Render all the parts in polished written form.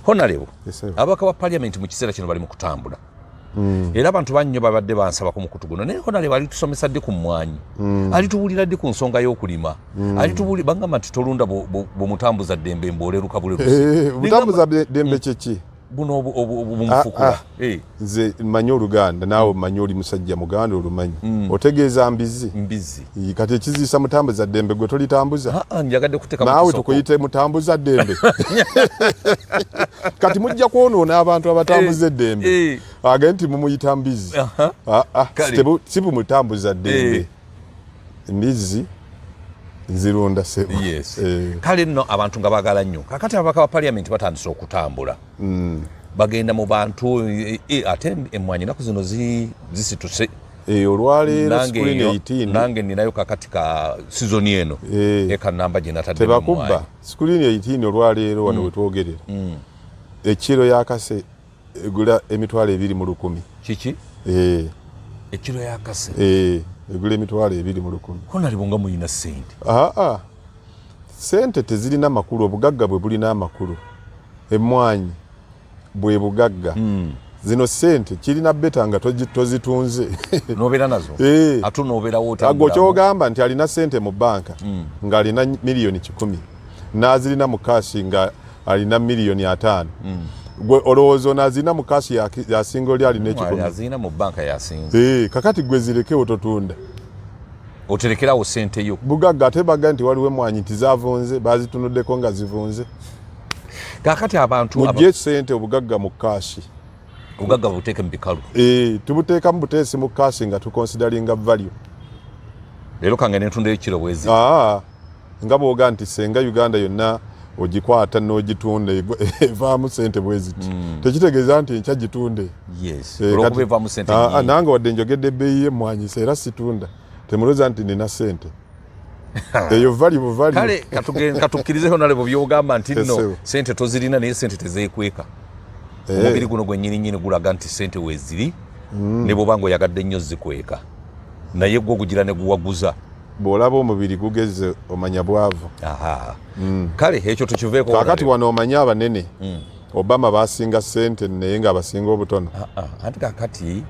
Honorable abaka wa parliament mu kiseera kino bali mu kutambula era abantu bannyo babadde bansaba ku mukutu guno naye Honorable ali tusomesa ddi ku mmwanyi ali tuwulira ddi ku nsonga y'okulima ali tuwuli bangamba nti tolunda bumutambuza ddembe mboleruka bulerusi butambuza ddembe kyeki buno obumufukula nze manyi Oluganda naawe manyi oli musajja Muganda olumanyi otegeeza mbizi kati ekiziisa mutambuza ddembe gwe tolitambuza njagadde kuteeka naawe tukuyite mutambuza ddembe kati mujja kwonoona abantu abatambuza eddembe agende nti mumuyita mbizi si bumutambuza ddembe mbizi nzirunda sebo kale nno abantu nga baagala nnyo kakati ababaka ba parliament batandise okutambula bagenda mu bantu ate emmwanyi ennaku zino zisituse olwaleero screen 18 nange ninayo kakati ka sizoni eno eka namba gye natadde tebakubba screen 18 olwaleero wano wetwogerera ekiro yakase egula emitwalo 2,100 kiki ekiro yakase egula emitwalo 2,100 Honorable nga muyina sente sente tezirina makulu obugagga bwe bulina amakulu emmwanyi bwe bugagga zino sente kirina beta nga tozitunze nobeera nazo ate nobeerawo otambula kyogamba nti alina sente mu banka nga alina miliyoni 10 n'azirina mu kashi nga alina miliyoni 5 gwe olowooza n'azirina mu kashi yasinga oli alina 10 azirina mu banka yasinze kakati gwe zirekewo totunda oterekerawo sente yo bugagga ate baga nti waliwo emmwanyi nti zavunze bazitunuddeko nga zivunze kakati abantu mujje sente obugagga mu kashi obugagga buteeke mu bikalu tubuteeka mu buteesi mu kashi nga tukonsideringa value leero kange netunda ekiro bwezi nga bwoga nti senga Uganda yonna ogikwata n'ogitunda evaamu sente bweziti tekitegeeza nti enkya gitunde olwokuba evaamu sente nange wadde njogedde ebbeeyi y'emmwanyi era situunda temuloza nti nina sente eyo value kale katukkirize Honorable byogamba nti nno sente tozirina naye sente tezeekweka omubiri guno gwennyini gulaga nti sente weeziri ne bwoba nga oyagadde nnyo zikweka naye gwe ogugira ne guwaguza bw'olaba omubiri gugeze omanya bwavu kale ekyo tukiveeko kakati wano omanya abanene Obama basinga sente naye nga abasinga obutono anti kakati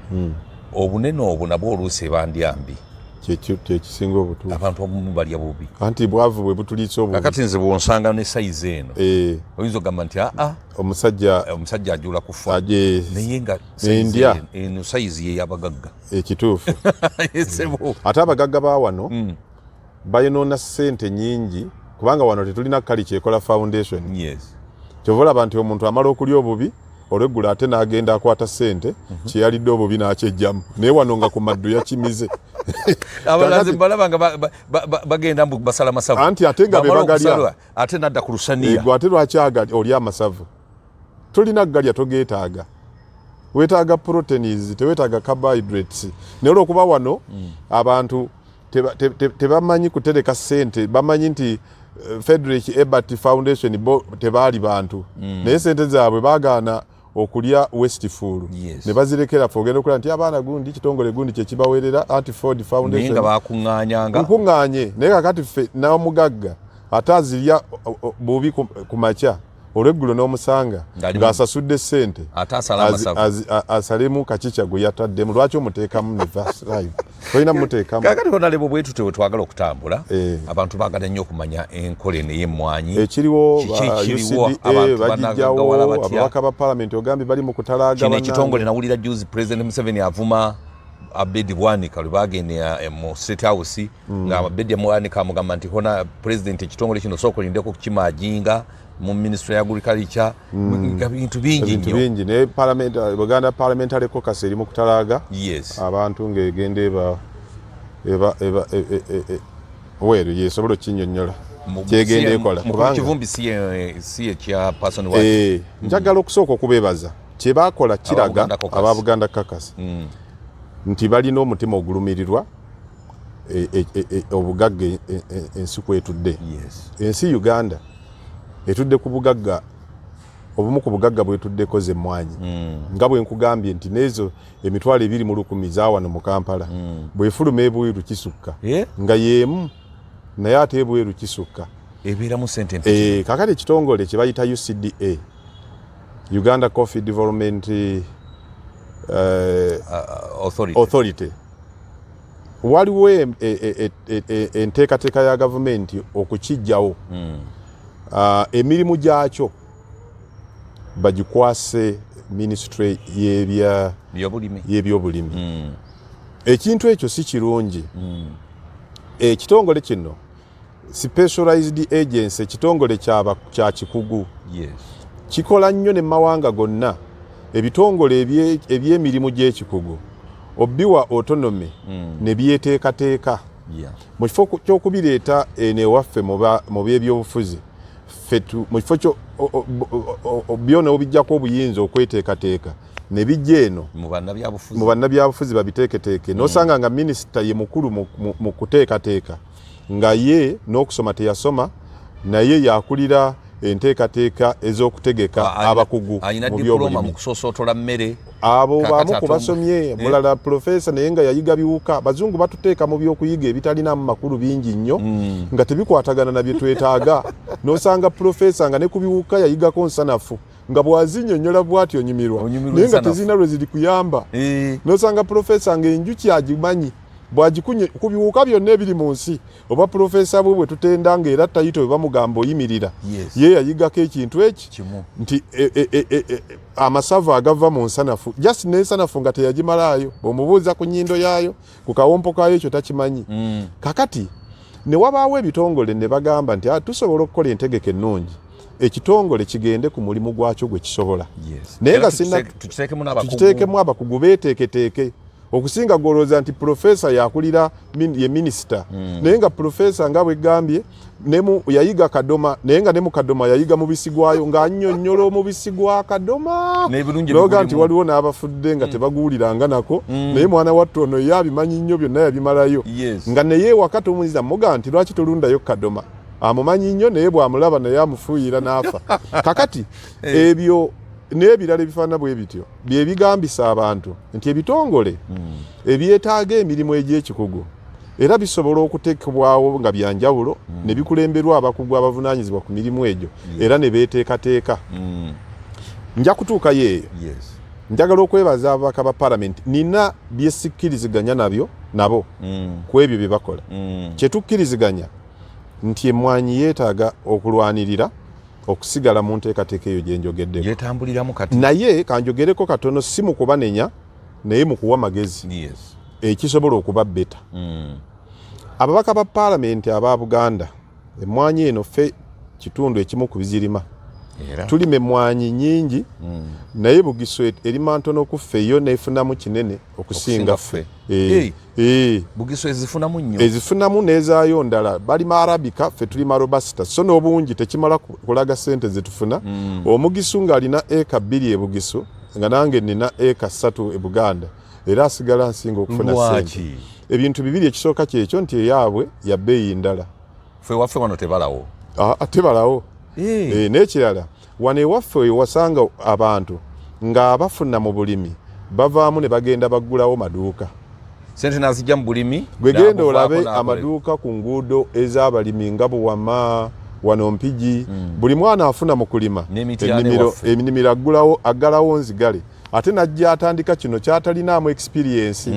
obunene obwo nabwo oluusi bandyambi kyekisinga obutuufu abantu obumu balya bubi anti bwavu bwe butuliisa obubi kakati nze bwonsanga ne sayizi eno oyinza ogamba nti omusajja ajula kufa naye nga eno sayizi ye y'abagagga ekituufu ate abagagga ba wano bayonoona ssente nyingi kubanga wano tetulina kali kyekola foundation kyova olaba nti omuntu amala okulya obubi olweggula ate n'agenda akwata ssente kyeyalidde obubi n'akyejjamu naye wano nga ku maddu yakimize abalazi balaba nga bagenda mbu basala masavu anti ate nga bebagalya ate nadda ku lusaniya gwe ate lwaki oli amasavu tolina galya togeetaaga weetaaga proteins teweetaaga carbohydrates naye olwokuba wano abantu tebamanyi kutereka ssente bamanyi nti Frederick Ebert Foundation tebaali bantu naye sente zaabwe baagaana okulya Westfall ne bazirekera fogenda okulaba nti abaana gundi kitongole gundi kyekibaweerera anti Ford Foundation nga bakuŋŋaanyanga nkuŋŋaanye naye kakati ffe n'omugagga ate azirya bubi ku makya olweggulo n'omusanga ng'asasudde ssente asalemu kakica gwe yataddemu lwaki omuteekamu ne vaslive tolina muteekamu kakati Honorable bwe tutyo bwe twagala okutambula abantu baagala nnyo okumanya enkola eno y'emmwanyi ekiriwo UCDA bagijjawo ababaka ba palamenti ogambye bali mu kutalaaga kino ekitongole nawulira juzi President Museveni avuma Abedi Bwanika lwe bagenda mu State House nga Abedi Bwanika amugamba nti hona President ekitongole kino sooka olindeko kukimaajinga mu Ministry ya Agriculture bintu bingi ne Buganda Parliamentary Caucus eri mu kutalaaga abantu ng'egenda eba weeru yesobola okinnyonnyola kyegenda ekola kubanga kivumbi si ekya person wa njagala okusooka okubeebaza kye baakola kiraga aba Buganda Caucus nti balina omutima ogulumirirwa obugagga ensi kwetudde ensi Uganda etudde ku bugagga obumu ku bugagga bwetuddeko z'emmwanyi nga bwe nkugambye nti n'ezo emitwalo 2,100 zaawano mu Kampala bwefuluma ebweru kisukka nga yeemu naye ate ebweru kisukka ebeeramu ssente kakati ekitongole kye bayita UCDA Uganda Coffee Development Authority. Waliwo enteekateeka ya gavumenti okukijjawo emirimu gyakyo bagikwase ministry y'ebyobulimi. Ekintu ekyo si kirungi. Ekitongole kino specialized agency, ekitongole kya kikugu, kikola nnyo ne mawanga gonna ebitongole eby'emirimu gy'ekikugu obiwa autonomy ne byeteekateeka mu kifo ky'okubireeta ewaffe mu by'ebyobufuzi mu kifo byonna obijjako obuyinza okweteekateeka ne bijja eno mu bannabyabufuzi babiteeketeeke n'osanga nga minisita ye mukulu mu kuteekateeka nga ye n'okusoma teyasoma naye yakulira enteekateeka ez'okutegeka abakugu mu byobulimi. Abo bamu ku basomye mulala profesa naye nga yayiga biwuka. Bazungu batuteeka mu by'okuyiga ebitalinamu makulu bingi nnyo nga tebikwatagana na bye twetaaga. N'osanga profesa nga ne ku biwuka yayigako nsanafu nga bwazinnyonnyola bw'atyo onyumirwa naye nga tezina lwe ziri kuyamba. N'osanga profesa ng'enjuki agimanyi bwagikunye ku biwuka byonna ebiri mu nsi oba profesa bwe tutenda ng'era tayito bwe bamugamba oyimirira ye yayigako ekintu eki nti amasavu agava mu nsanafu just n'ensanafu nga teyagimalaayo bw'omubuuza ku nnyindo yaayo ku kawompo kaayo ekyo takimanyi. Kakati ne wabaawo ebitongole ne bagamba nti tusobola okukola entegeka ennungi ekitongole kigende ku mulimu gwakyo gwe kisobola naye nga tukiteekemu abakugu beeteeketeeke okusinga golooza nti profesa yakulira ye minisita naye nga profesa nga bwegambye yayiga Kadoma naye nga ne mu Kadoma yayiga mubisi gwayo ng'annyonnyola omubisi gwa Kadoma noga nti waliwo n'abafudde nga tebaguwuliranga nako naye mwana wattu ono ye abimanyi nnyo byonna yabimalayo nga naye wakati omuyiza muga nti lwaki tolundayo Kadoma amumanyi nnyo naye bw'amulaba naye amufuuyira n'afa. Kakati ebyo n'ebirala ebifaanana bwe bityo bye bigambisa abantu nti ebitongole ebyetaaga emirimu egy'ekikugu era bisobola okuteekebwawo nga byanjawulo ne bikulemberwa abakugu abavunaanyizibwa ku mirimu egyo era ne beeteekateeka. Nja kutuukayo eyo. Njagala okwebaza ababaka ba palamenti nina bye sikkiriziganya nabo ku ebyo bye bakola. Kye tukkiriziganya nti emmwanyi yeetaaga okulwanirira okusigala mu nteekateeka eyo gye njogeddeko. Yetambuliramu kati. Naye kanjogereko katono si mu kubanenya naye mu kuwa magezi ekisobola okuba beta. Ababaka ba palamenti aba Buganda emmwanyi eno ffe kitundu ekimu ku bizirima. Tulima emmwanyi nnyingi naye Bugiso erima ntono ku ffe yo neefunamu kinene okusinga ffe. Bugiso ezifunamu nnyo. Ezifunamu n'ezaayo ndala balima Arabika ffe tulima Robusta so n'obungi tekimala kulaga ssente ze tufuna. Omugisu ng'alina eka 2 e Bugiso nga nange nina eka 3 e Buganda era asigala nsinga okufuna ssente. Ebintu bibiri ekisooka kyekyo nti eyaabwe ya bbeeyi ndala. Ffe waffe wano tebalawo. Tebalawo. N'ekirala wano ewaffe wasanga abantu nga bafuna mu bulimi bavaamu ne bagenda baggulawo maduuka. Sente nazijja mu bulimi gwe genda olabe amaduuka ku nguudo ez'abalimi nga Buwama wano Mpigi buli mwana afuna mu kulima ennimiro aggalawo nzigale ate najja atandika kino kyatalinaamu experience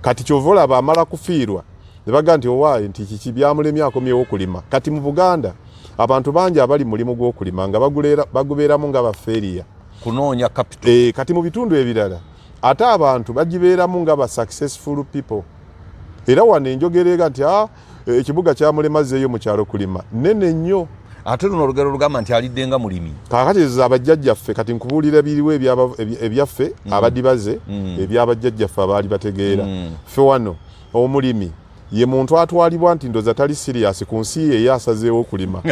kati kyova olaba amala kufiirwa ne baga nti owaaye nti kiki byamulemye akomyewo okulima. Kati mu Buganda abantu bangi abali mulimu gw'okulima nga bagubeeramu nga bafeeriya kunoonya capital. Kati mu bitundu ebirala ate abantu bagibeeramu nga ba successful people. Era wano enjogerega nti ekibuga kyamulemazeeyo mu kyalo kulima nene nnyo. Ate luno olugero lugamba nti alidde nga mulimi. Kaakati ezo abajjajjaffe kati nkubuulira biriwo ebyaffe abadibaze ebyabajjajjaffe abaali bategeera. Ffe wano omulimi ye muntu atwalibwa nti ndoza tali serious ku nsi ye yasazeewo okulima.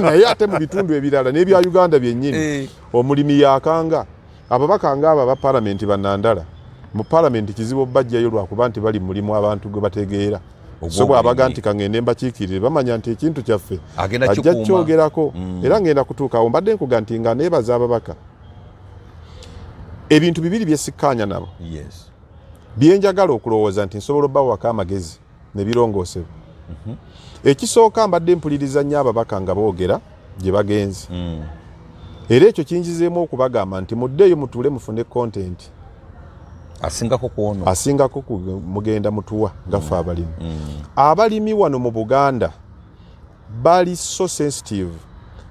Naye ate mu bitundu ebirala n'ebya Uganda byennyini omulimi yakanga. Ababaka ng'abo aba palamenti bannandala mu palamenti kizibu bajjayo lwakuba nti bali mulimu abantu gwe bategeera. So bw'abaga nti kangende mbakiikirire bamanya nti ekintu kyaffe ajja kyogerako era ngenda kutuukawo mbadde nkuga nti nga neebaza ababaka ebintu bibiri byesikkaanya nabo byenjagala okulowooza nti nsobola obbawako amagezi ne birongoosebwa. Ekisooka mbadde mpuliriza nnyo ababaka nga boogera gye bagenze era ekyo kinjizeemu okubagamba nti muddeeyo mutuule mufune content asingako mugenda mutuwa ngaffe abalimi. Abalimi wano mu Buganda bali so sensitive.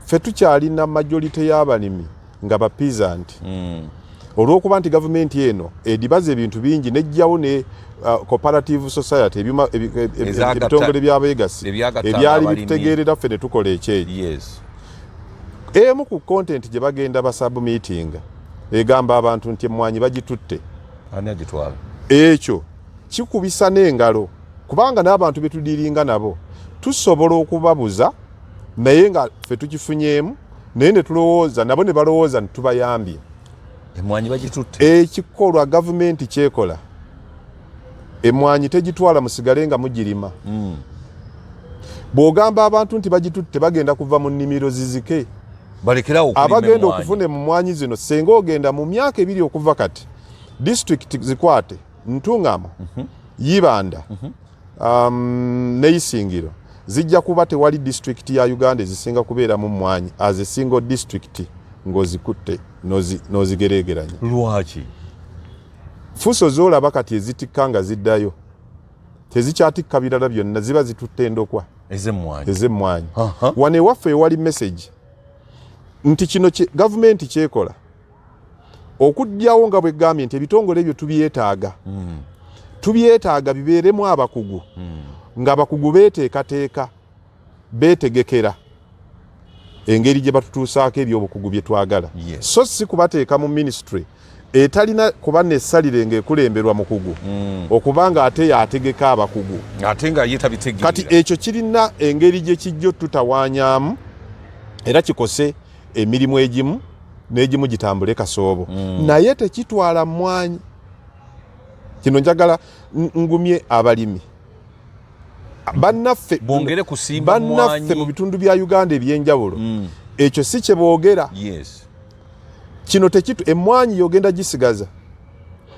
Ffe tukyalina majority y'abalimi nga ba peasant. Olw'okuba nti gavumenti eno edibaza ebintu bingi nejjawo ne cooperative society ebitongole by'abeegasi ebyali bitutegeerera ffe ne tukola ekyejo. Emu ku content gye bagenda basubmitinga egamba abantu nti emmwanyi bagitutte. Ani agitwala? Ekyo kikubisa n'engalo kubanga n'abantu betudiringa nabo tusobola okubabuza naye nga ffe tukifunyeemu naye ne tulowooza nabo ne balowooza nitubayambye. Emmwanyi bagitutte. Ekikolwa gavumenti kyekola emmwanyi tegitwala musigale nga mugirima. Bw'ogamba abantu nti bagitutte bagenda kuva mu nnimiro zizike. Abagenda okufuna emmwanyi zino senga ogenda mu myaka 2 okuva kati district zikwate Ntungamo, Yibanda, ne Isingiro zijja kuba tewali district ya Uganda zisinga kubeera mu mmwanyi as a single district ng'ozikutte n'ozigereegeranya. Lwaki? Fuso z'olaba kati ezitikka nga ziddayo tezikyatikka birala byonna ziba zitutte endokwa ez'emmwanyi. Wano ewaffe ewali message nti kino gavumenti kyekola okujjawo nga bwe gambye nti ebitongole ebyo tubyetaaga. Tubyetaaga bibeeremu abakugu nga abakugu beeteekateeka beetegekera engeri gye batutuusaako ebyobukugu bye twagala. So si kubateeka mu ministry etalina kuba nessalire ng'ekulemberwa mukugu okubanga ate yategeka abakugu ate nga ye tabitegeera. Kati ekyo kirina engeri gye kijjo tutawaanyaamu era kikose emirimu egimu n'egimu gitambule kasoobo. Naye tekitwala mmwanyi. Kino njagala ngumye abalimi bannaffe bongere kusimba mmwanyi mu bitundu bya Uganda ebyenjawulo. Ekyo si kye boogera. Kino tekitu emmwanyi yogenda gisigaza.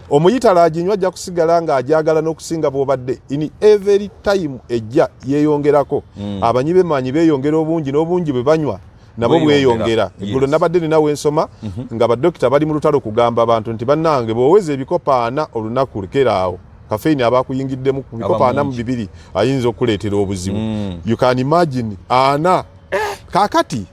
Omuyitala aginywa ajja kusigala nga ajagala n'okusinga bw'obadde in every time ejja yeeyongerako. Abanyi b'emmwanyi beeyongera obungi n'obungi bwe banywa nabo bweyongera. Eggulo nabadde ninawe ensoma nga badokita bali mu lutalo kugamba abantu nti bannange bw'oweza ebikopo 4 olunaku lekeraawo kafeini abakuyingiddemu ku bikopo 4 mu 2 ayinza okuleetera obuzibu. You can imagine 4. Kaakati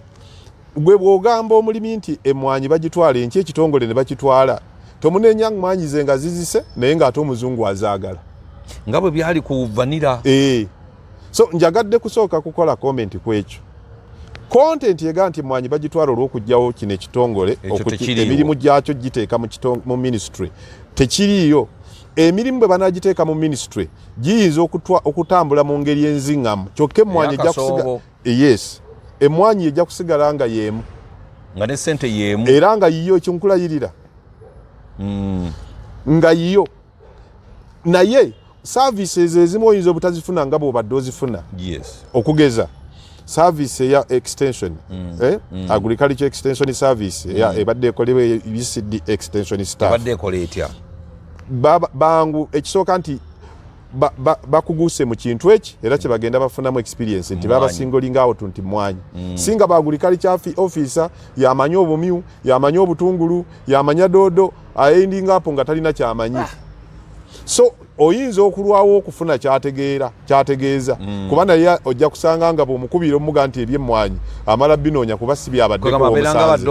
gwe bw'ogamba omulimi nti emmwanyi bagitwala enki ekitongole ne bakitwala tomunenya mmwanyi ze nga zizise naye ng'ate omuzungu azaagala nga bwe byali ku vanira. So njagadde kusooka kukola comment ku ekyo. Content yega nti mmwanyi bagitwala olw'okujjawo kino ekitongole emirimu gyakyo giteeka mu ministry tekiriiyo. Emirimu bwe banagiteeka mu ministry giyinza okutambula mu ngeri enziŋŋamu kyokka emmwanyi ejja kusigala. Emmwanyi ejja kusigala nga yeemu nga ne ssente yeemu era nga yiyo ekinkulayirira nga yiyo naye services ezimu oyinza obutazifuna nga bw'obadde ozifuna. Okugeza service eya extension agriculture extension service ebadde ekolewa ECD extension staff ebadde ekola etya bangu ekisooka nti bakuguse mu kintu eki era kye bagenda bafunamu experience nti baba singolinga awo nti mmwanyi singa ba agriculture officer yamanya obumyu yamanya obutungulu yamanya dodo ayendinga apo nga talina kyamanyi. So oyinza okulwawo okufuna kyategeeza kuba naye ojja kusanga nga bw'omukubira omuga nti ebyemmwanyi amala binoonya kuba si byabaddeko omusanze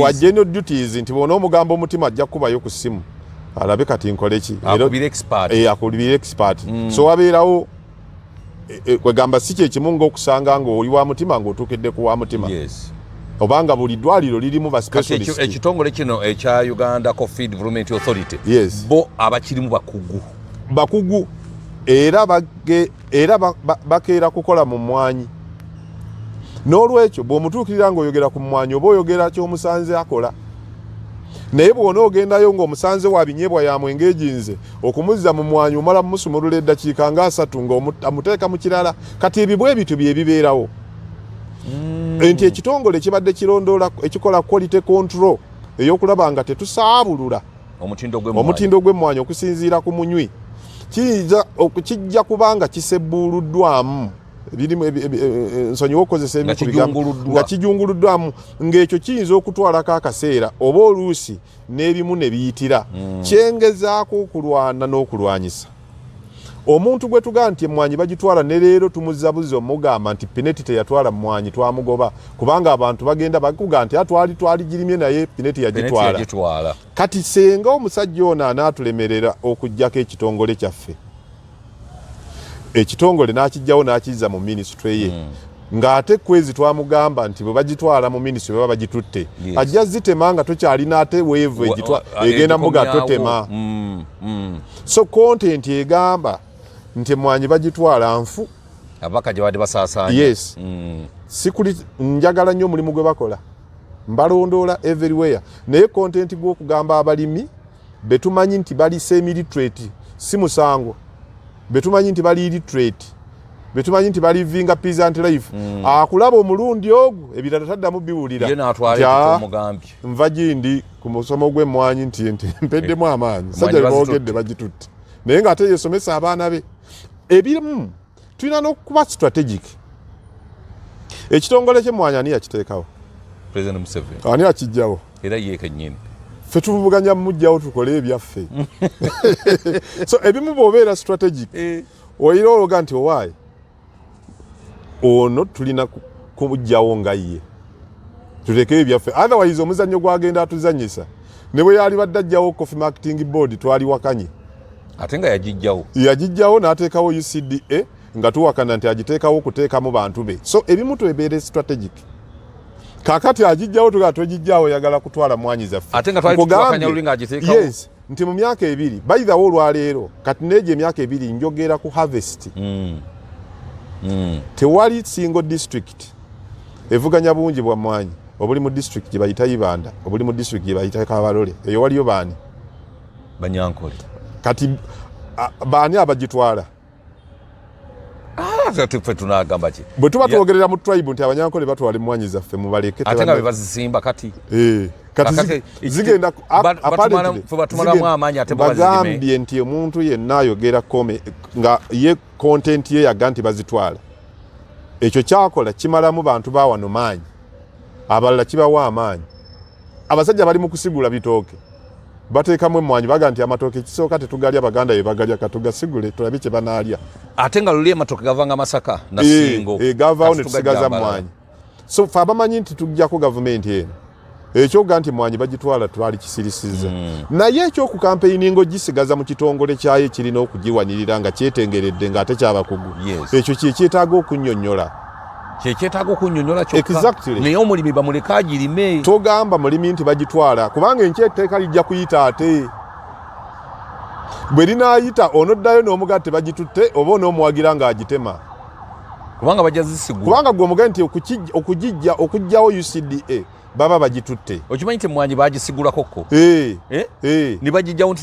wa general duties nti bw'ona omugamba omutima ajja kukubayo ku ssimu alabe kati nkole ki akulibira expert. So wabeerawo kwegamba si kyekimu ng'okusanga ng'oli wa mutima ng'otuukedde ku wa mutima. Obanga buli ddwaliro lirimu ba specialist. Ekitongole kino ekya Uganda Coffee Development Authority bo abakirimu bakugu era bakeera kukola mu mmwanyi. N'olwekyo bw'omutuukirira ng'oyogera ku mmwanyi oba oyogera ky'omusanze akola. Naye bw'ona ogendayo ng'omusanze wa binyeebwa ya mwenge ejinze okumuzza mu mmwanyi omala musumulula eddakiika nga 3 ng'amuteeka mu kirala. Kati ebibwe ebityo bye bibeerawo. Enti ekitongole kibadde kirondoola ekikola quality control ey'okulaba nga tetusaabulula omutindo gw'emmwanyi okusinziira ku munywi kijja kubanga kisebbuuluddwamu birimu nsonyiwa okukozesa nga kijunguluddwamu ng'ekyo kiyinza okutwalako akaseera oba oluusi n'ebimu ne biyitira kyengezaako okulwana n'okulwanyisa omuntu gwe tugaa nti emmwanyi bagitwala ne leero tumuzabuzi omugamba nti Pineti teyatwala mmwanyi twamugoba kubanga abantu bagenda bakuga nti twaligirimye naye Pineti yagitwala kati senga omusajja ono anaatulemerera okuggyako ekitongole kyaffe ekitongole n'akijjawo n'akizza mu minisitule ye ng'ate kwezi twamugamba nti bwe bagitwala mu minisitule baba bagitutte ajja zitema nga tokyalina ate weevu egenda muga totema so content egamba nti emmwanyi bagitwala nfu abaka gye badde basaasaanya yes sikuli njagala nnyo omulimu gwe bakola mbalondoola everywhere naye content gw'okugamba abalimi betumanyi nti bali semi-literate si musango betumanyi nti bali literate betumanyi nti bali vinga peasant life akulaba omulundi ogwo ebirala taddamu biwulira nva gindi ku musomo gw'emmwanyi nti mpeddemu amaanyi sajja beboogedde bagitutte naye ng'ate yesomesa abaana be ebirimu tulina n'okuba strategic ekitongole ky'emmwanyi ani yakiteekawo President Museveni ani akijjawo era ye kennyini ffe tuvuganya mujjawo tukole ebyaffe so ebimu bw'obeera strategic oyira ologa nti owaayi ono tulina kumujjawo nga ye tutekeyo ebyaffe otherwise omuzannyo gwagenda atuzanyisa ne bwe yali badde ajjawo Coffee Marketing Board twali wakanye ate nga yagijjawo n'ateekawo UCDA nga tuwakana nti agiteekawo okuteekamu bantu be so ebimu twebeere strategic kakati agijjawo tuga togijjawo yagala kutwala mmwanyi zaffe ate nga twali tuwakanya lulinga agiteekawo yes nti mu myaka ebiri bayithawo olwaleero kati neegyo emyaka ebiri njogera ku harvest tewali single district evuganya bungi bwa mmwanyi obuli mu district gye bayita Ibanda obuli mu district gye bayita Kabalole eyo waliyo baani Banyankole kati baani abagitwala ffe tunagamba ki bwe tuba twogerera mu tribe nti Abanyankole batwala emmwanyi zaffe mubaleke ate nga bebazisimba kati kati zigenda batumalamu amaanyi ate bagambye nti omuntu yenna ayogera nga ye content ye yaga nti bazitwala ekyo kyakola kimalamu bantu bawano maanyi abalala kibawa amaanyi abasajja bali mu kusigula bitooke bateekamu emmwanyi baga nti amatooke ekisooka tetugalya baganda ye bagalya katugasigule tulabe kye banaalya ate nga luli amatooke gavanga Masaka na Singo gavaawo ne tusigaza mmwanyi so fe abamanyi nti tujjako gavumenti eno ekyoga nti mmwanyi bagitwala twali kisirisiza naye ekyokukampeininga ogisigaza mu kitongole kyayo kirina okugiwanirira nga kyetengeredde ng'ate kyabakugu ekyo kyekyetaaga okunnyonnyola kyokka naye omulimi bamuleka agirime togamba mulimi nti bagitwala kubanga enkyeteeka lijja kuyita ate bwe linaayita onoddayo n'omugatte bagitutte oba onoomuwagira ng'agitema kubanga bajja zisigula kubanga gwe omugane nti okugjawo UCDA baba bagitutte okimanyi nti emmwanyi bagisigulakokko nebagijjawo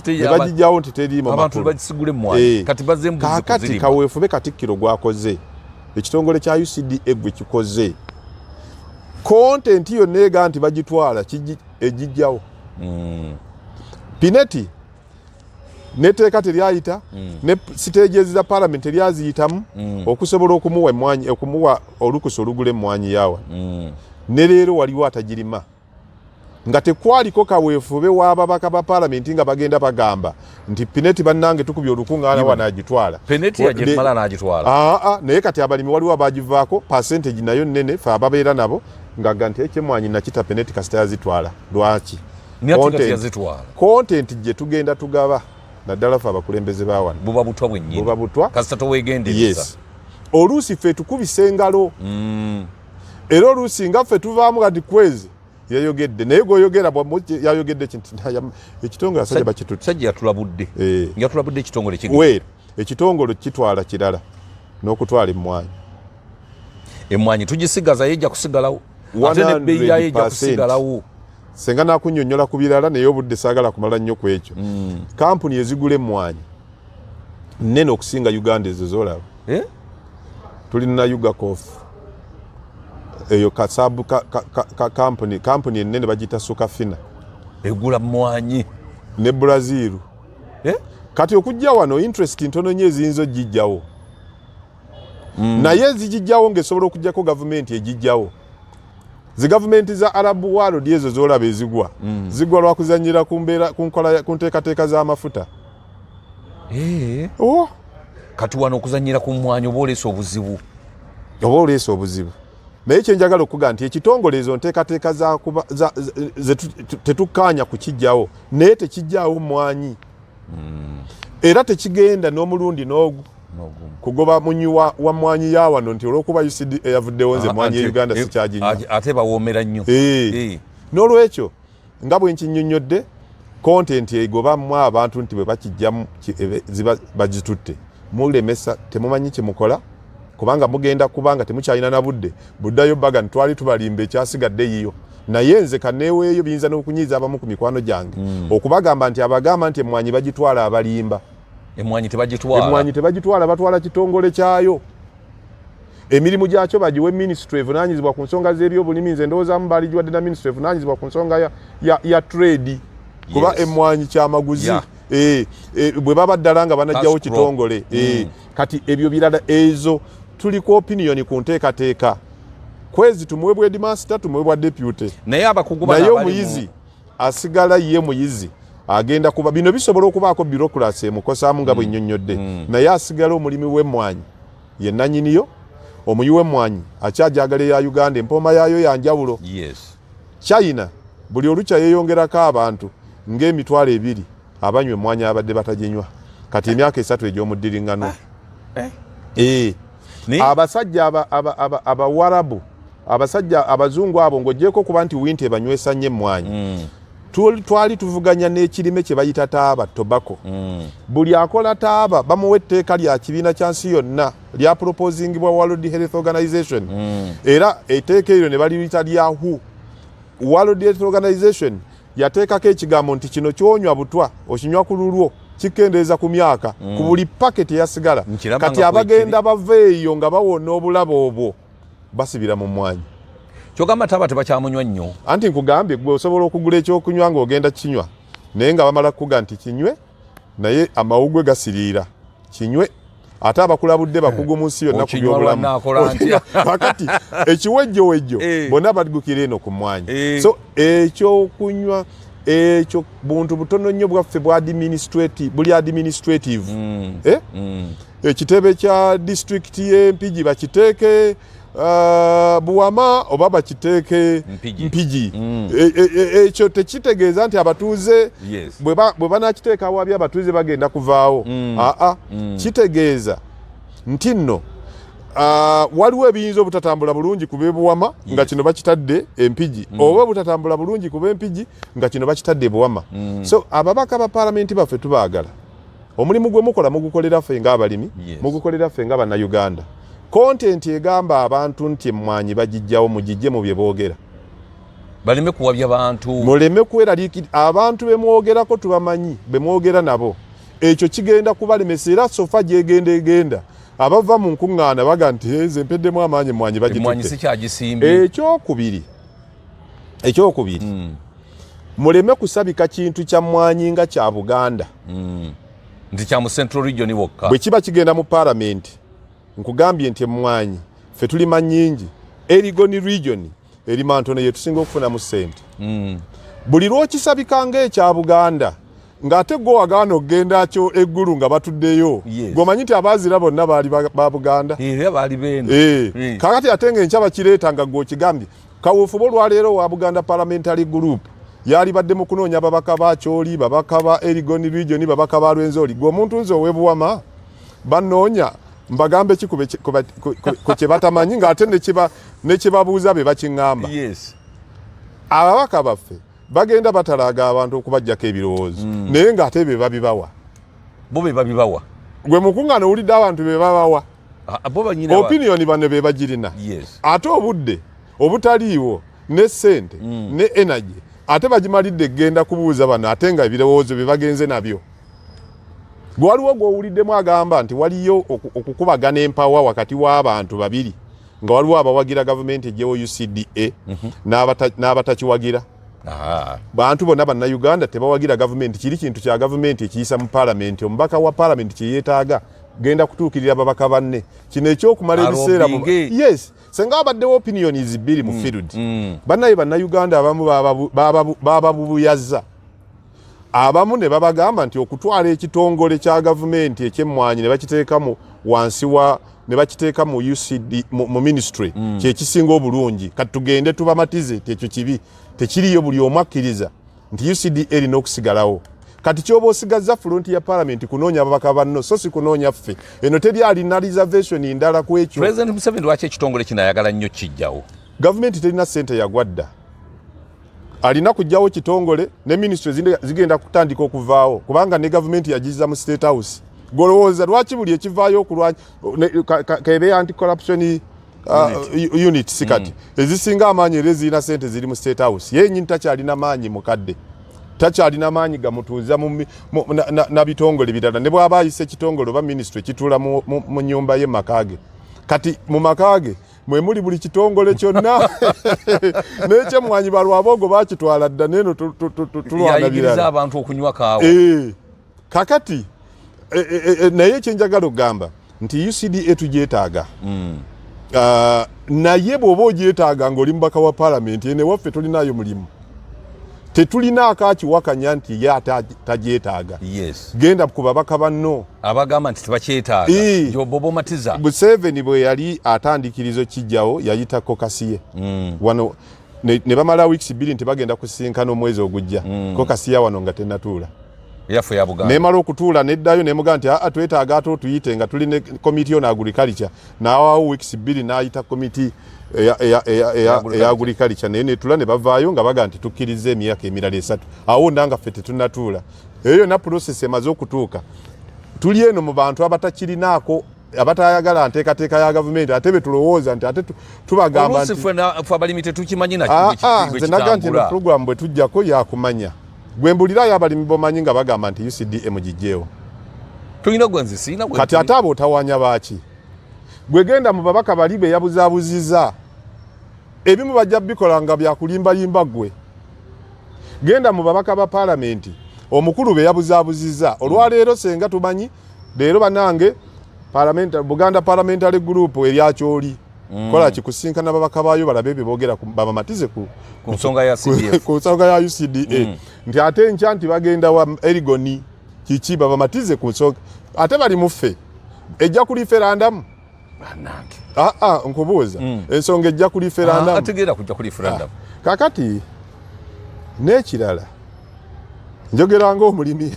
nti teriimu abantu bagisigula emmwanyi kati bazze mbuzi kakati kaweefube katikkiro gwakoze ekitongole kya UCDA gwe kikoze content yonna ega nti bagitwala egijjawo Pineti neteeka teryayita ne siteegi za parliament teryaziyitamu okusobola okumuwa olukusa olugula emmwanyi yawa ne leero waliwo atagirima nga tekwaliko kaweefube w'ababaka ba palamenti nga bagenda bagamba nti Pineti bannange tukubye olukungaana wanaagitwala naye kati abalimi waliwo abagivaako percentage nayo nnene fe ababeera nabo ngaga nti ekyemmwanyi nakita Pineti kasita yazitwala lwaki content gye tugenda tugaba naddala fe abakulembeze ba wano buba butwa bwennyini buba butwa kasita toweegendereza oluusi fe tukubisa engalo era oluusi nga ffe tuvaamu kati kwezi yayogedde naye gwoyogera yayogedde ekitongole asajja bakitutte sajja yatulabudde ekitongole weera ekitongole kitwala kirala n'okutwala emmwanyi tugisigaza yejja kusigalawo ate nebbeeyi yayo ejja kusigalawo senga nakunnyonnyola ku birala naye obudde saagala kumala nnyo ku ekyo kampuni ezigula emmwanyi nnene okusinga Uganda ezo zolaba tulina Ugacof eyo kasabu kampuni ennene bagita Sukafina egula mmwanyi ne Brazil kati okujja wano interest ntono nnyo eziyinza ogijjawo naye zigijjawo ng'esobola okuggyako gavumenti egijjawo. Zi gavumenti za Arab World ezo z'olaba ezigwa zigwa lwa kuzannyira ku nteekateeka z'amafuta. Kati wano okuzannyira ku mmwanyi oba oleesa obuzibu. Naye kyenjagala okuga nti ekitongole ezo nteekateeka tetukkaanya kukijjawo naye tekijjaawo mmwanyi. Era tekigenda n'omulundi n'ogu kugoba munnyi wa mmwanyi ya wano nti olw'okuba UCD eyavuddewo nze mmwanyi e Uganda sikyaginywa. Ate bawoomera nnyo. N'olwekyo nga bwe nkinnyonnyodde kontenti egobamu abantu nti bwe bakijjamu ziba bagitutte. Mulemesa temumanyi kyemukola kubanga mugenda kubanga temukyalina na buddayo baga ntwali tubalimba ekyasigadde yiyo. Naye nze kaneeweeyo biyinza n'okunyiiza abamu ku mikwano gyange okubagamba nti abagamba nti emmwanyi bagitwala abalimba. Emmwanyi tebagitwala batwala kitongole kyayo. Emirimu gyakyo bagiwe ministry evunaanyizibwa ku nsonga z'ebyobulimi. Nze ndowoozamu baaligiwadde na ministry evunaanyizibwa ku nsonga ya trade kuba emmwanyi kyamaguzi. Bwe baba ddala nga banajjawo kitongole. Kati ebyo birala ezo tuliko opinion ku nteekateeka. Kwezi tumuwebwa headmaster tumuwebwa deputy. Naye omuyizi asigala ye muyizi agenda kuba bino bisobola okubaako bureaucracy emukosaamu nga bwe nnyonnyodde. Naye asigala omulimi w'emmwanyi ye nannyiniyo. Omuyi w'emmwanyi akyajagala ya Uganda empooma yaayo ya njawulo. China buli olukya yeeyongerako abantu ng'emitwalo 2 abanywa emmwanyi abadde bataginywa kati emyaka 3 egy'omuddiringano. Abasajja abawarabu abasajja abazungu abo ng'ogyeko kuba nti winti ebanywesa nnyo emmwanyi. Twali tuvuganya n'ekirime kye bayita taaba tobacco. Buli akola taaba bamuwa etteeka lya kibiina kya nsi yonna lya proposingibwa World Health Organization. Era etteeka eryo ne baliyita lya WHO. World Health Organization yateekako ekigambo nti kino kyonywa butwa okinywa ku lulwo kikendeeza ku myaka ku buli paketi eyasigala. Kati abagenda bava eyo nga bawona obulabo obwo basibira mu mmwanyi. Kyogamba taaba tebakyamunywa nnyo. Anti nkugambye gwe osobola okugula ekyokunywa ng'ogenda kinywa naye nga bamala kukuga nti kinywe naye amawugwe gasiriira kinywe ate abakulabudde bakugu mu nsi yonna ku byobulamu. Kakati ekiwejjowejjo bonna bagukira eno ku mmwanyi. So ekyokunywa ekyo buntu butono nnyo bwaffe buli administrative. Ekitebe kya district y'Empigi bakiteeke Buwama oba bakiteeke Mpigi. Ekyo tekitegeeza nti abatuuze bwe banakiteeka awabi abatuuze bagenda kuvaawo. Kitegeeza nti nno waliwo ebiyinza obutatambula bulungi ku b'Ebuwama nga kino bakitadde Empigi oba obutatambula bulungi ku b'Empigi nga kino bakitadde Buwama. So ababaka ba paalamenti baffe tubaagala. Omulimu gwe mukola mugukolera ffe ng'abalimi mugukolera ffe ng'Abannayuganda. Kontenti egamba abantu nti emmwanyi bagijjawo mugijje mu bye boogera. Baleme kuwabya bantu. Muleme kweraliikira abantu be mwogerako tubamanyi be mwogera nabo. Ekyo kigenda kubalemesa era sofa gyegenda abava mu nkuŋŋaana baga nti nze mpeddemu amaanyi emmwanyi bagitutte. Emmwanyi si kyagisimbi. Ekyokubiri muleme kusabika kintu kya mmwanyi nga kya Buganda. Nti kya mu Central Region wokka. Bwe kiba kigenda mu paalamenti nkugambye nti emmwanyi ffe tulima nnyingi. Erigoni region erima ntono yetusinga okufunamu ssente. Buli lw'okisabika ng'ekya Buganda ng'ate gwe wagaana okugenda kyo eggulu nga batuddeyo ng'omanyi nti abaazira bonna baali ba Buganda. Baali bene. Kakati ate ng'enkya bakireeta nga gw'okigambye kawuufuba olwaleero wa Buganda Parliamentary Group yali badde mu kunoonya babaka ba Kyoli babaka ba Erigoni region babaka ba Lwenzori gwe omuntu nze ow'Ebuwama banoonya mbagambe kikube ku kye batamanyi ng'ate ne kibabuuza be bakiŋŋamba. Ababaka baffe bagenda batalaaga abantu okubajjako ebirowoozo naye ng'ate be babibawa. Bo be babibawa. Gwe mukuŋŋaana owulidde abantu be babawa. Opinion bano be bagirina. Ate obudde obutaliiwo ne ssente ne energy ate bagimalidde genda kubuuza bano ate nga ebirowoozo bye bagenze nabyo. Waliwo gw'owuliddemu agamba nti waliyo okukubagana empawa wakati w'abantu babiri nga waliwo abawagira gavumenti ejjewo UCDA n'abatakiwagira. Bantu bonna Bannayuganda tebawagira gavumenti. Kiri kintu kya gavumenti ekiyisa mu paalamenti. Omubaka wa paalamenti kye yeetaaga genda kutuukirira babaka banne kino ekyokumala ebiseera yes senga abaddewo opinions bbiri mu field bannaye bannayuganda abamu bababubuyaza abamu ne babagamba nti okutwala ekitongole kya gavumenti ekyemmwanyi ne bakiteekamu wansi wa ne bakiteeka mu UCD mu ministry kyekisinga obulungi kati tugende tubamatize tekyo kibi tekiriyo buli omu akkiriza nti UCD erina okusigalawo kati kyoba osigaza front ya parliament kunoonya ababaka banno so si kunoonya ffe eno teri alina reservation ndala ku ekyo. President Museveni lwaki ekitongole kino ayagala nnyo kijjawo? Gavumenti terina ssente yagwadda alina kujjawo kitongole ne ministry zigenda kutandika okuvaawo kubanga ne gavumenti yagiza mu State House. Golowooza lwaki buli ekivaayo okulwanya kebe anti corruption unit sikati ezisinga amaanyi era ezirina ssente ziri mu State House yennyini takyalina maanyi mukadde takyalina maanyi gamutuuza na bitongole birala ne bw'aba ayise kitongole oba ministry kitula mu nnyumba ye makaage kati mu makaage mwe muli buli kitongole kyonna n'ekyemmwanyi balwabogo bakitwala dda neno tulwana birala abantu okunywa kaawa kakati naye kyenjagala okugamba nti UCD tugyetaaga naye bw'oba ogyetaaga ng'oli mubaka wa palamenti ene waffe tulinayo mulimu tetulina akakiwakanya nti ye tagyetaaga genda ku babaka banno abagamba nti tebakyetaaga Jobobo Matiza Museveni bwe yali atandikirizo kijjawo yayitako Kasiye wano ne bamala weeks 2 nti bagenda kusinkana omwezi ogujja ko Kasiya wano nga tenatuula yafu ya Buganda nemala okutuula neddayo nemuga nti twetaaga ato tuyite nga tuli ne committee on agriculture naawo weeks 2 n'ayita committee eya agriculture naye netula ne bavaayo nga baga nti tukkiriza emyaka emirala 3 awo ndanga ffe tetunatuula eyo na process emaze okutuuka tuli eno mu bantu abatakirinaako abatayagala nteekateeka ya gavumenti ate betulowooza nti ate tubagamba nti ffe abalimi tetukimanyi nakyo naga nti eno program bwe tujjako yakumanya gwe mbulirayo abalimi bomanyi nga bagamba nti UCDM gijjeewo tulina gwenzisiina kati ate abo otawanya baaki gwe genda mu babaka bali be yabuzaabuziza ebimu bajja bikola nga byakulimbalimba gwe genda mu babaka ba palamenti omukulu be yabuzaabuziza olwaleero senga tumanyi leero banange Buganda Parliamentary Group eryakyoli kola kikusinkana babaka baayo balabe be boogera babamatize ku nsonga ya CDF ku nsonga ya UCDA nti ate nkya nti bagenda wa Erigoni kiki babamatize ku nsonga ate bali muffe ejja ku referendum nkubuuza ensonga ejja ku referendum ategeera kujja ku referendum kakati n'ekirala njogera ng'omulimi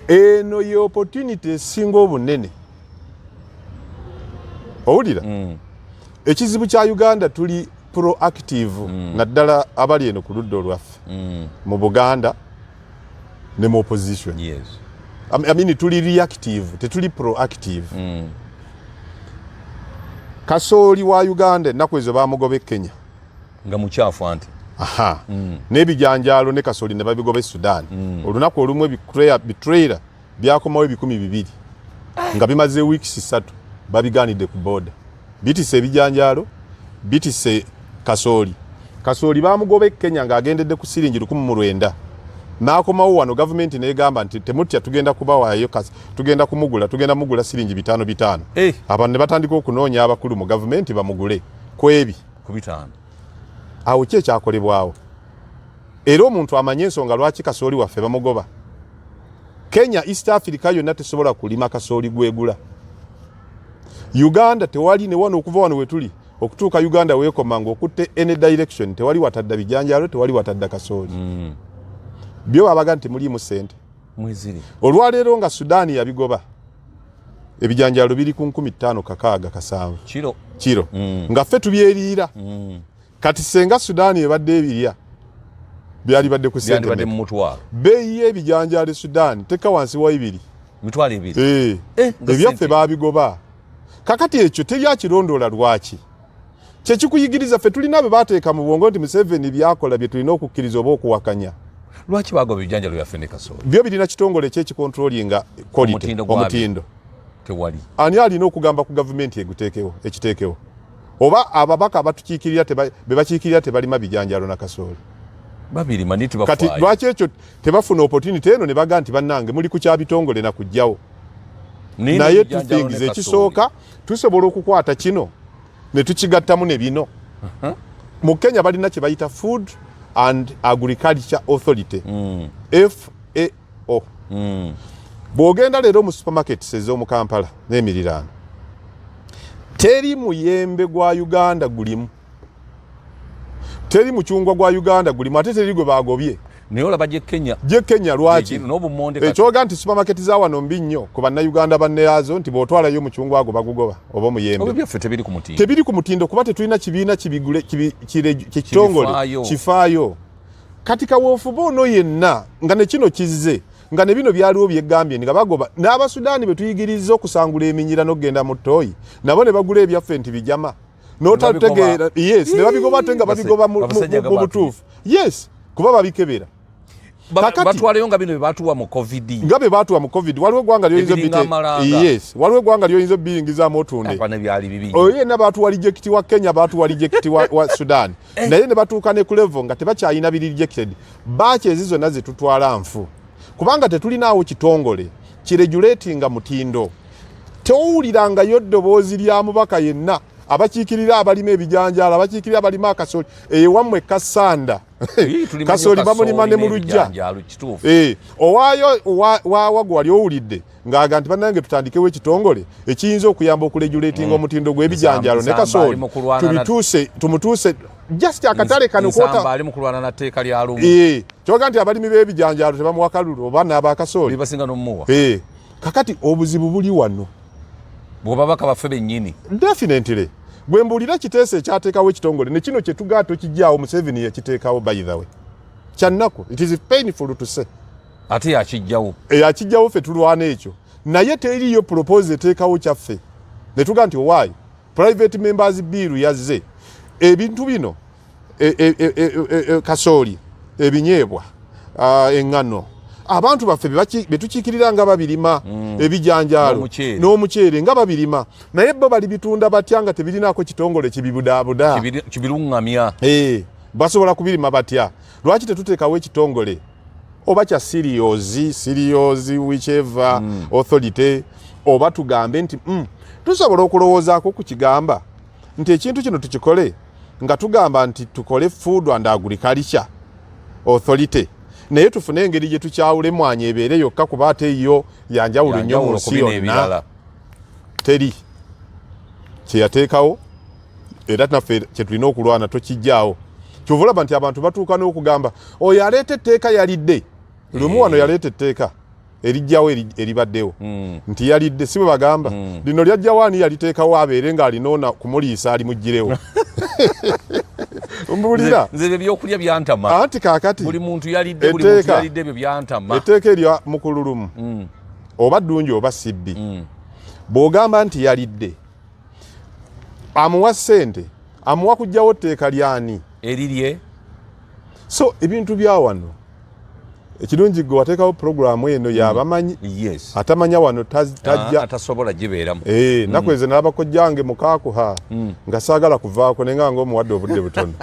eno ye opportunity esinga obunene owulira ekizibu kya Uganda tuli proactive naddala abali eno ku ludda olwaffe mu Buganda ne mu opposition I mean tuli reactive tetuli proactive Kasooli wa Uganda ennaku ezo bamugobe Kenya nga mukyafu anti n'ebijanjaalo ne Kasooli ne babigobe Sudan olunaku olumu betrayal byakomawo 200 nga bimaze weeks 3 babigaanidde ku boda bitise ebijanjaalo bitise Kasooli bamugobe Kenya ng'agendedde ku siringi 1900 n'akomawo wano gavumenti n'egamba nti temutya tugenda kubawaayo tugenda mugula siringi 5 abantu ne batandika okunoonya abakulu mu gavumenti bamugule ku ebi ku 5 awo ki ekyakolebwawo era omuntu amanye ensonga lwaki Kasooli waffe bamugoba Kenya East Africa yonna tesobola kulima Kasooli gwegula Uganda tewali ne wano okuva wano wetuli okutuuka Uganda weekomanga okutte any direction tewali watadda bijanjaalo tewali watadda Kasooli byo abaga nti mulimu ssente mweziri olwaleero nga Sudaani yabigoba ebijanjaalo biri ku 15,600 kiro nga ffe tubyeriira kati senga Sudaani ebadde ebirya byali badde ku ssente badde mu mutwalo beeyi y'ebijanjaalo Sudaani teka wansi wa 2 mitwalo 2 ebyaffe baabigoba kakati ekyo teryakirondoola lwaki kyekikuyigiriza ffe tulina be baateeka mu bwongo nti Museveni byakola bye tulina okukkiriza oba okuwakanya lwaki bagoba ebijanjaalo byaffe ne Kasooli byo birina kitongole ekyekikontrolinga quality omutindo tewali ani alina okugamba ku gavumenti ekiteekewo oba ababaka abatukiikirira be bakiikirira tebalima bijanjaalo na Kasooli babiri maniti kati lwaki ekyo tebafuna opportunity eno ne baga nti bannange muli ku kyabitongole na kujjawo naye tufingize ekisooka tusobola okukwata kino ne tukigattamu ne bino. Mu Kenya balina kye bayita Food and Agriculture Authority, FAO. Bw'ogenda leero mu supermarkets ez'omu Kampala n'emiriraano, teri muyembe gwa Uganda gulimu, teri mucungwa gwa Uganda gulimu, ate teri gwe bagobye. Naye olaba gye Kenya lwaki? Ekyoga nti supermarket za wano mbi nnyo ku bannayuganda banneyazo nti bw'otwalayo mucungwa ago bagugoba oba omuyembe. Obyo byaffe tebiri ku mutindo. Tebiri ku mutindo kuba tetulina kibiina kibigule kitongole kifaayo. Kati kawoofu ono yenna nga ne kino kizze nga ne bino byaliwo byegambye nga bagoba n'Abasudaani be tuyigiriza okusangula eminyira n'okgenda mu ttooyi nabo ne bagula ebyaffe nti bijama n'otategeera. Yes, ne babigoba ate nga babigoba mu butuufu. Yes, kuba babikebera. Batwaleyo nga bino bebatuwa mu COVID. Nga bebatuwa mu COVID. Waliwo eggwanga lyoyinza bite. Yes, waliwo eggwanga lyoyinza biringizaamu otunde. Oye ne batuwa reject wa Kenya, batuwa reject wa Sudan. Naye ne batuuka ne ku level nga tebakyayina biri rejected. Baaki ezizo naze tutwala nfu. Kubanga tetulinaawo kitongole kiregulatinga mutindo. Towuliranga yoddoboozi lya mubaka yenna abakiikirira abalima ebijanjaalo, abakiikirira abalima akasooli ewammwe Kasanda. Kasooli bamulima ne mu lujja. Owaayo waagwe wali owulidde ng'aga nti bannange tutandikewo ekitongole ekiyinza okuyamba okuregulatinga omutindo gw'ebijanjaalo ne kasooli tumutuuse just akatale kano kwota ali mu kulwana na tteeka lya lumu. Kyoga nti abalimi b'ebijanjaalo tebamuwa kalulu oba n'abakasooli basinga n'omuwa. Kakati obuzibu buli wano bw'obabaka baffe bennyini. Definitely gwe mbuulira Kiteesa ekyateekawo ekitongole ne kino kye tugaato kijjaawo Museveni yakiteekawo by the way. Kyannaku, it is painful to say. Ate yakijjawo. Yakijjawo ffe tulwana ekyo. Naye teriyo propose eteekawo kyaffe. Ne tugaa nti why? Private members bill yazze. Ebintu bino kasooli, ebinyeebwa, eŋŋano. Abantu baffe betukiikirira nga babirima ebijanjaalo n'omuceere nga babirima naye bo bali bitunda batya nga tebirinaako kitongole kibibudaabuda kibiruŋŋamya. Basobola kubirima batya? Lwaki tetuteekawo ekitongole oba kya serious whichever authority oba tugambe nti tusobola okulowoozaako ku kigamba nti ekintu kino tukikole nga tugamba nti tukole Food and Agriculture Authority naye tufune engeri gye tukyawula emmwanyi ebeere yokka kuba ate yo yanjawulo nnyo mu nsi yonna. Teri kyeyateekawo era naffe kye tulina okulwana tokijjaawo. Kyova olaba nti abantu batuuka n'okugamba oyo aleeta etteeka yalidde. Lumu wano yaleeta etteeka erijjawo eribaddewo nti yalidde si bwe bagamba lino lyajjawo ani yaliteekawo abeere ng'alinoona kumuliisa alimuggirewo. Mbulira nze ebyokulya byantama anti kaakati buli muntu yalidde buli muntu yalidde ebyo byantama. Etteeka erya mukululumu oba ddungi oba sibbi bw'ogamba nti yalidde amuwa ssente amuwa kuggyawo tteeka lyani erirye. So ebintu bya wano ekirungi gwe wateekawo puroguramu eno yabamanyi atamanya wano tajja atasobola gibeeramu. Naku ezo nalaba kojjange mukaakuha nga saagala kuvaako naye nga ng'omuwadde obudde butono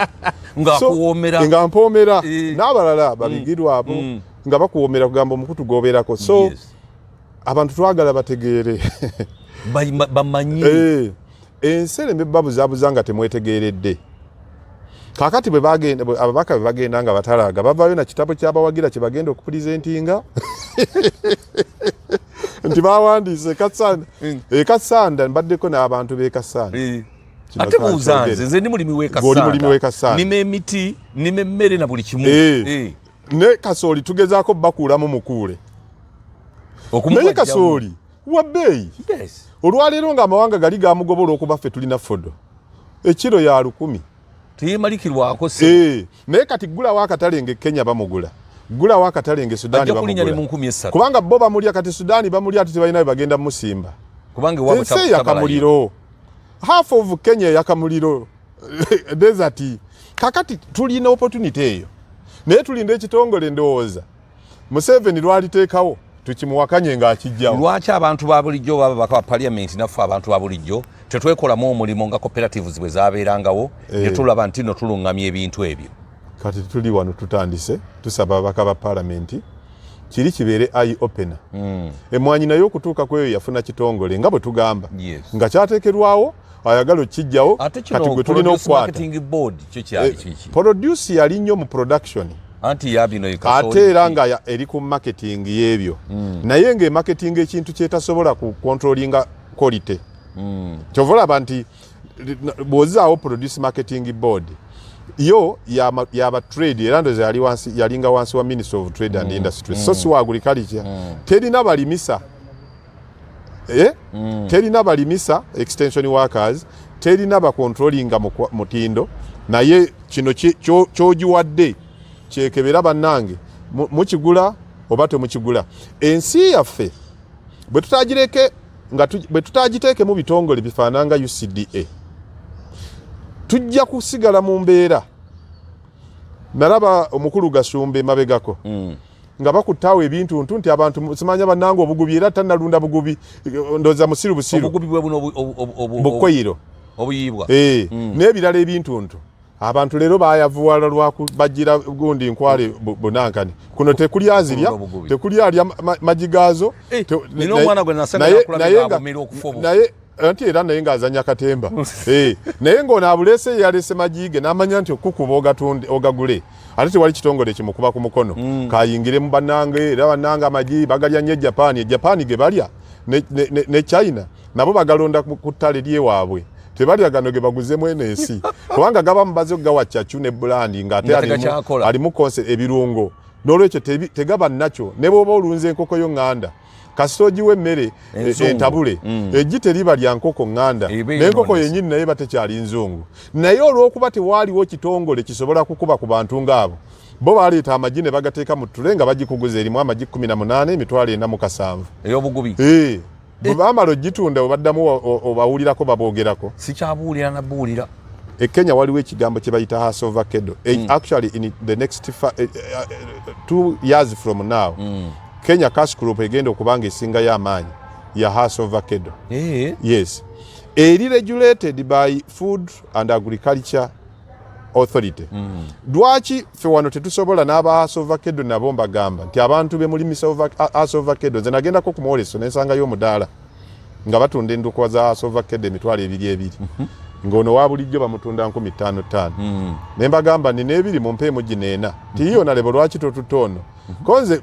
nga mpoomera n'abalala babigirwabo nga bakuwoomera kugamba omukutu gobeerako. So abantu twagala bategeere bamanyi enserembe babuzaabuza nga temwetegeeredde. Kakati bwe bagenda ababaka bwe bagenda nga batalaga bavaayo na kitabo ky'abawagira kye bagenda okupulizentinga nti bawandiise Kasanda mbaddeko n'abantu b'e Kasanda. Ate buuza nze ndi mulimi w'e Kasanda nima emiti nima emmere na buli kimu. Ne kasooli tugezaako bakuulamu mukuule naye kasooli wa bbeeyi. Olwaleero ng'amawanga gali gamugobola okuba ffe tulina fodo ekiro ya 10. Teyemalikirwako naye kati gulawo akatale nge Kenya bamugula gulawo akatale nge Sudaani bamugula kubanga bo bamulya kati Sudaani bamulya ate tebalina bagenda musimba kubanga wabo yakamuliro half of Kenya yakamuliro desert. Kakati tulina opportunity eyo naye tulinda ekitongole ndowooza Museveni lwaliteekawo tukimuwakanye ng'akijjawo. Lwaki abantu ba bulijjo baba baka parliament naffe abantu ba bulijjo tetwekolamu omulimu nga cooperatives bwe zabeerangawo ne tulaba nti no tulungamya ebintu ebyo. Kati tuli wano tutandise tusaba ababaka ba parliament kiri kibeere eye opener. Emmwanyi nayo okutuuka ku eyo yafuna kitongole nga bwe tugamba nga kyateekerwawo ayagala okijjawo kati gwe tulina okukwata. Produce yali nnyo mu production ate era nga eri ku marketing y'ebyo naye ng'emarketing ekintu kyetasobola ku controllinga quality. Kyova olaba nti bw'ozaawo produce marketing board yo yaba trade era ndoza yalinga wansi wa Ministry of Trade and Industry so si wa agriculture terina balimisa terina balimisa extension workers terina ba controlling mutindo naye kino kyogiwadde kyekebera bannange mukigula oba temukigula. Ensi yaffe bwe tutagiteeke mu bitongole bifaananga UCDA tujja kusigala mu mbeera. Nalaba omukulu Gasumbe mabegako nga bakutaawo ebintu nti abantu simanya bannange obugubi era tannalunda bugubi ndoza musiru obugubi bwe buno bukweyiro obuyibwa n'ebirala ebintu abantu leero bayavuwala lwakubajjira gundi nkwale bunankani kuno tekuli azirya tekuli alya magigaazo naye anti era naye ng'azanya katemba naye ng'ono abulese yalese magige n'amanya nti okukuba ogagule ate tewali kitongole kimukuba ku mukono kayingire mu bannange era bannange amagi bagalya nnyo Japan ge balya ne China nabo bagalonda ku ttale lyewaabwe tebalya gano ge baguzemu ensi kubanga gaba mubaze okugawa chachu ne bulandi ng'ate alimu konse ebirungo n'olwekyo tegaba nakyo ne bw'oba olunze enkoko yo ŋŋanda kasitoji w'emmere entabule ejji teriba lya nkoko ŋŋanda n'enkoko yennyini naye batekyali nzungu naye olw'okuba tewaaliwo kitongole kisobola kukuba ku bantu ng'abo bo baleeta amagi ne bagateeka mu ttule nga bagikuguza erimu amagi 18 emitwalo 47 ey'obugubi bamala ogitunda obaddamu obawulirako baboogerako sikyabuulira nabuulira. E Kenya waliwo ekigambo kye bayita House of Vakedo actually in the next 2 years from now Kenya Cash Group egenda okubanga esinga y'amaanyi ya House of Vakedo. Yes. Eri regulated by Food and Agriculture Authority. Dwaki fe wano tetusobola n'aba House of Vakedo nabo mbagamba nti abantu be muli House of Vakedo nze nagendako ku Moleso n'ensangayo omudaala nga batunda endokwa za House of Vakedo emitwalo 2 ng'ono wa bulijjo bamutunda 15,500 ne mbagamba nina ebiri mu mpeemu gineena tiyo nalebo lwaki totutono konze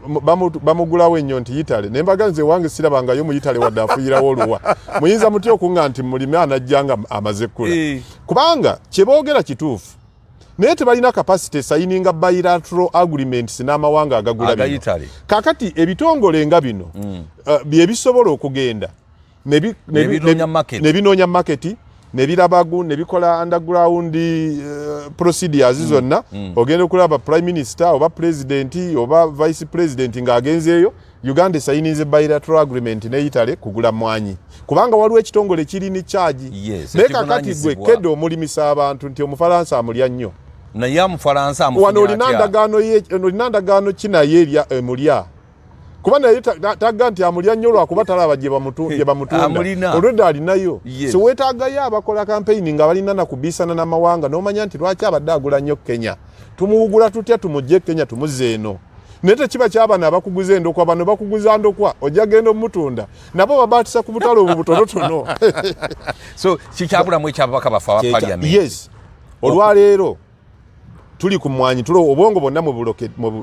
bamugulawo ennyo nti yitale ne mbaga nze wange sirabangayo mu yitale wadde afuyirawo oluwa muyinza mutya okunga nti mulime anajjanga amaze kkula kubanga kye boogera kituufu naye tebalina capacity sayininga bilateral agreements n'amawanga agagula bino kakati ebitongole nga bino bye bisobola okugenda ne binoonya market nebirabagu nebikola underground procedures zonna ogenda okulaba prime minister oba president oba vice president ng'agenzeeyo Uganda sayininze bilateral agreement ne Italy kugula mwanyi kubanga waliwo ekitongole kirini charge kakati gwe kedo omulimisa abantu nti Omufalansa amulya nnyo naye Omufalansa amufunya wano olina ndagaano kinaye erya emulya kuba naye tagga nti amulya nnyo lwakuba talaba gye bamutunda olwedde alinayo so weetaagayo abakola campaign nga balina nakubisana n'amawanga n'omanya nti lwaki abadde agula nnyo Kenya tumuwugula tutya tumugye Kenya tumuzze eno naye tekiba kyabana abakuguza endokwa bano bakuguza ndokwa ojja genda omutunda nabo babaatisa ku butalo obwo butonotono so kikyabulamu ekyababaka bafe aba parliament. Yes olwaleero tuli ku mwanyi tulo obwongo bonna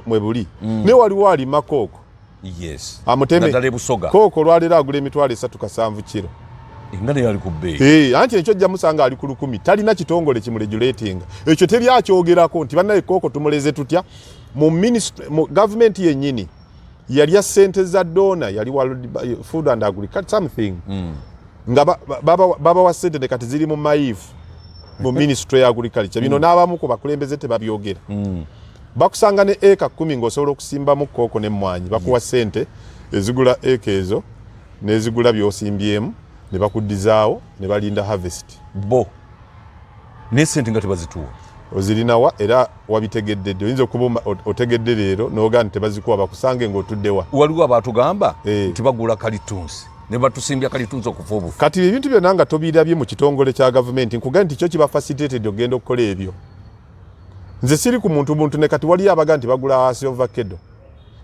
mwe buli ne waliwo alima kooko amuteme kooko olwaleero agula emitwalo 3 kilo ingane yali kubbe anti ekyo jja musanga ali ku 10 talina kitongole kimuregulating ekyo teri akyogerako nti bannaye kooko tumuleze tutya mu government yennyini yali ya sente za dona yali Food and Agriculture something nga baba wa sente ne kati ziri mu maifu mu Ministry ya Agriculture bino n'abamu ku bakulembeze tebabyogera bakusanga ne eka 10 ng'osobola okusimbamu kooko n'emmwanyi bakuwa sente ezigula eka ezo n'ezigula byosimbyemu ne bakuddizaawo ne balinda harvest bo ne sente nga tebazituwa ozirinawa era wabitegedde oyinza okuba otegedde leero n'ogaa nti tebazikuwa bakusange ng'otuddewa waliwo abaatugamba nti bagula kalitunsi ne batusimbya kalitunsi okufa obufu kati ebintu byonna nga tobirabye mu kitongole kya gavumenti nkugambye nti kyo kiba facilitated ogenda okukola ebyo nze siri ku muntu ne kati waliyo abaga nti bagula House of Vakedo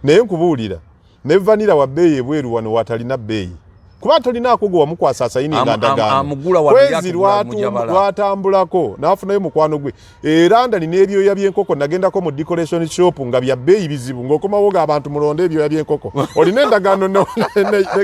naye nkubuulira ne vanilla wa bbeeyi ebweru wano watalina bbeeyi kuba tolinaako gwe wamukwasa asayininga ndagaano kwezi lwatambulako n'afunayo mukwano gwe era ndani n'ebyoya by'enkoko nagendako mu decoration shop nga bya bbeeyi bizibu ng'okomawo ng'abantu mulonde ebyoya by'enkoko olina endagaano ne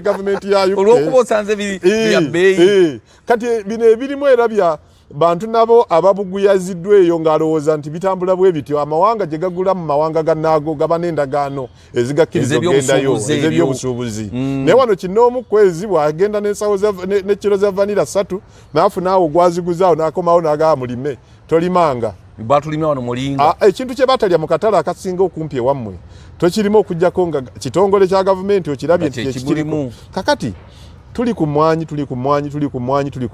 gavumenti ya UK olw'okuba osanze bya bbeeyi kati bino ebirimu era bya bantu nabo ababuguyaziddwa eyo ng'alowooza nti bitambula bwe bityo amawanga gye gagula mu mawanga gannaago gaba n'endagaano ezigakkiriza ogendayo ez'ebyobusuubuzi naye wano kinoomu kwezi bw'agenda n'ekiro za vanilla 3 n'afunaawo gwaziguzaawo n'akomawo n'agaba mulime tolimanga batulimya wano mulinga ekintu kye batalya mu katale akasinga okumpi ewammwe tokirimu okujjako nga kitongole kya gavumenti okirabye nti ekikirimu kakati tuli ku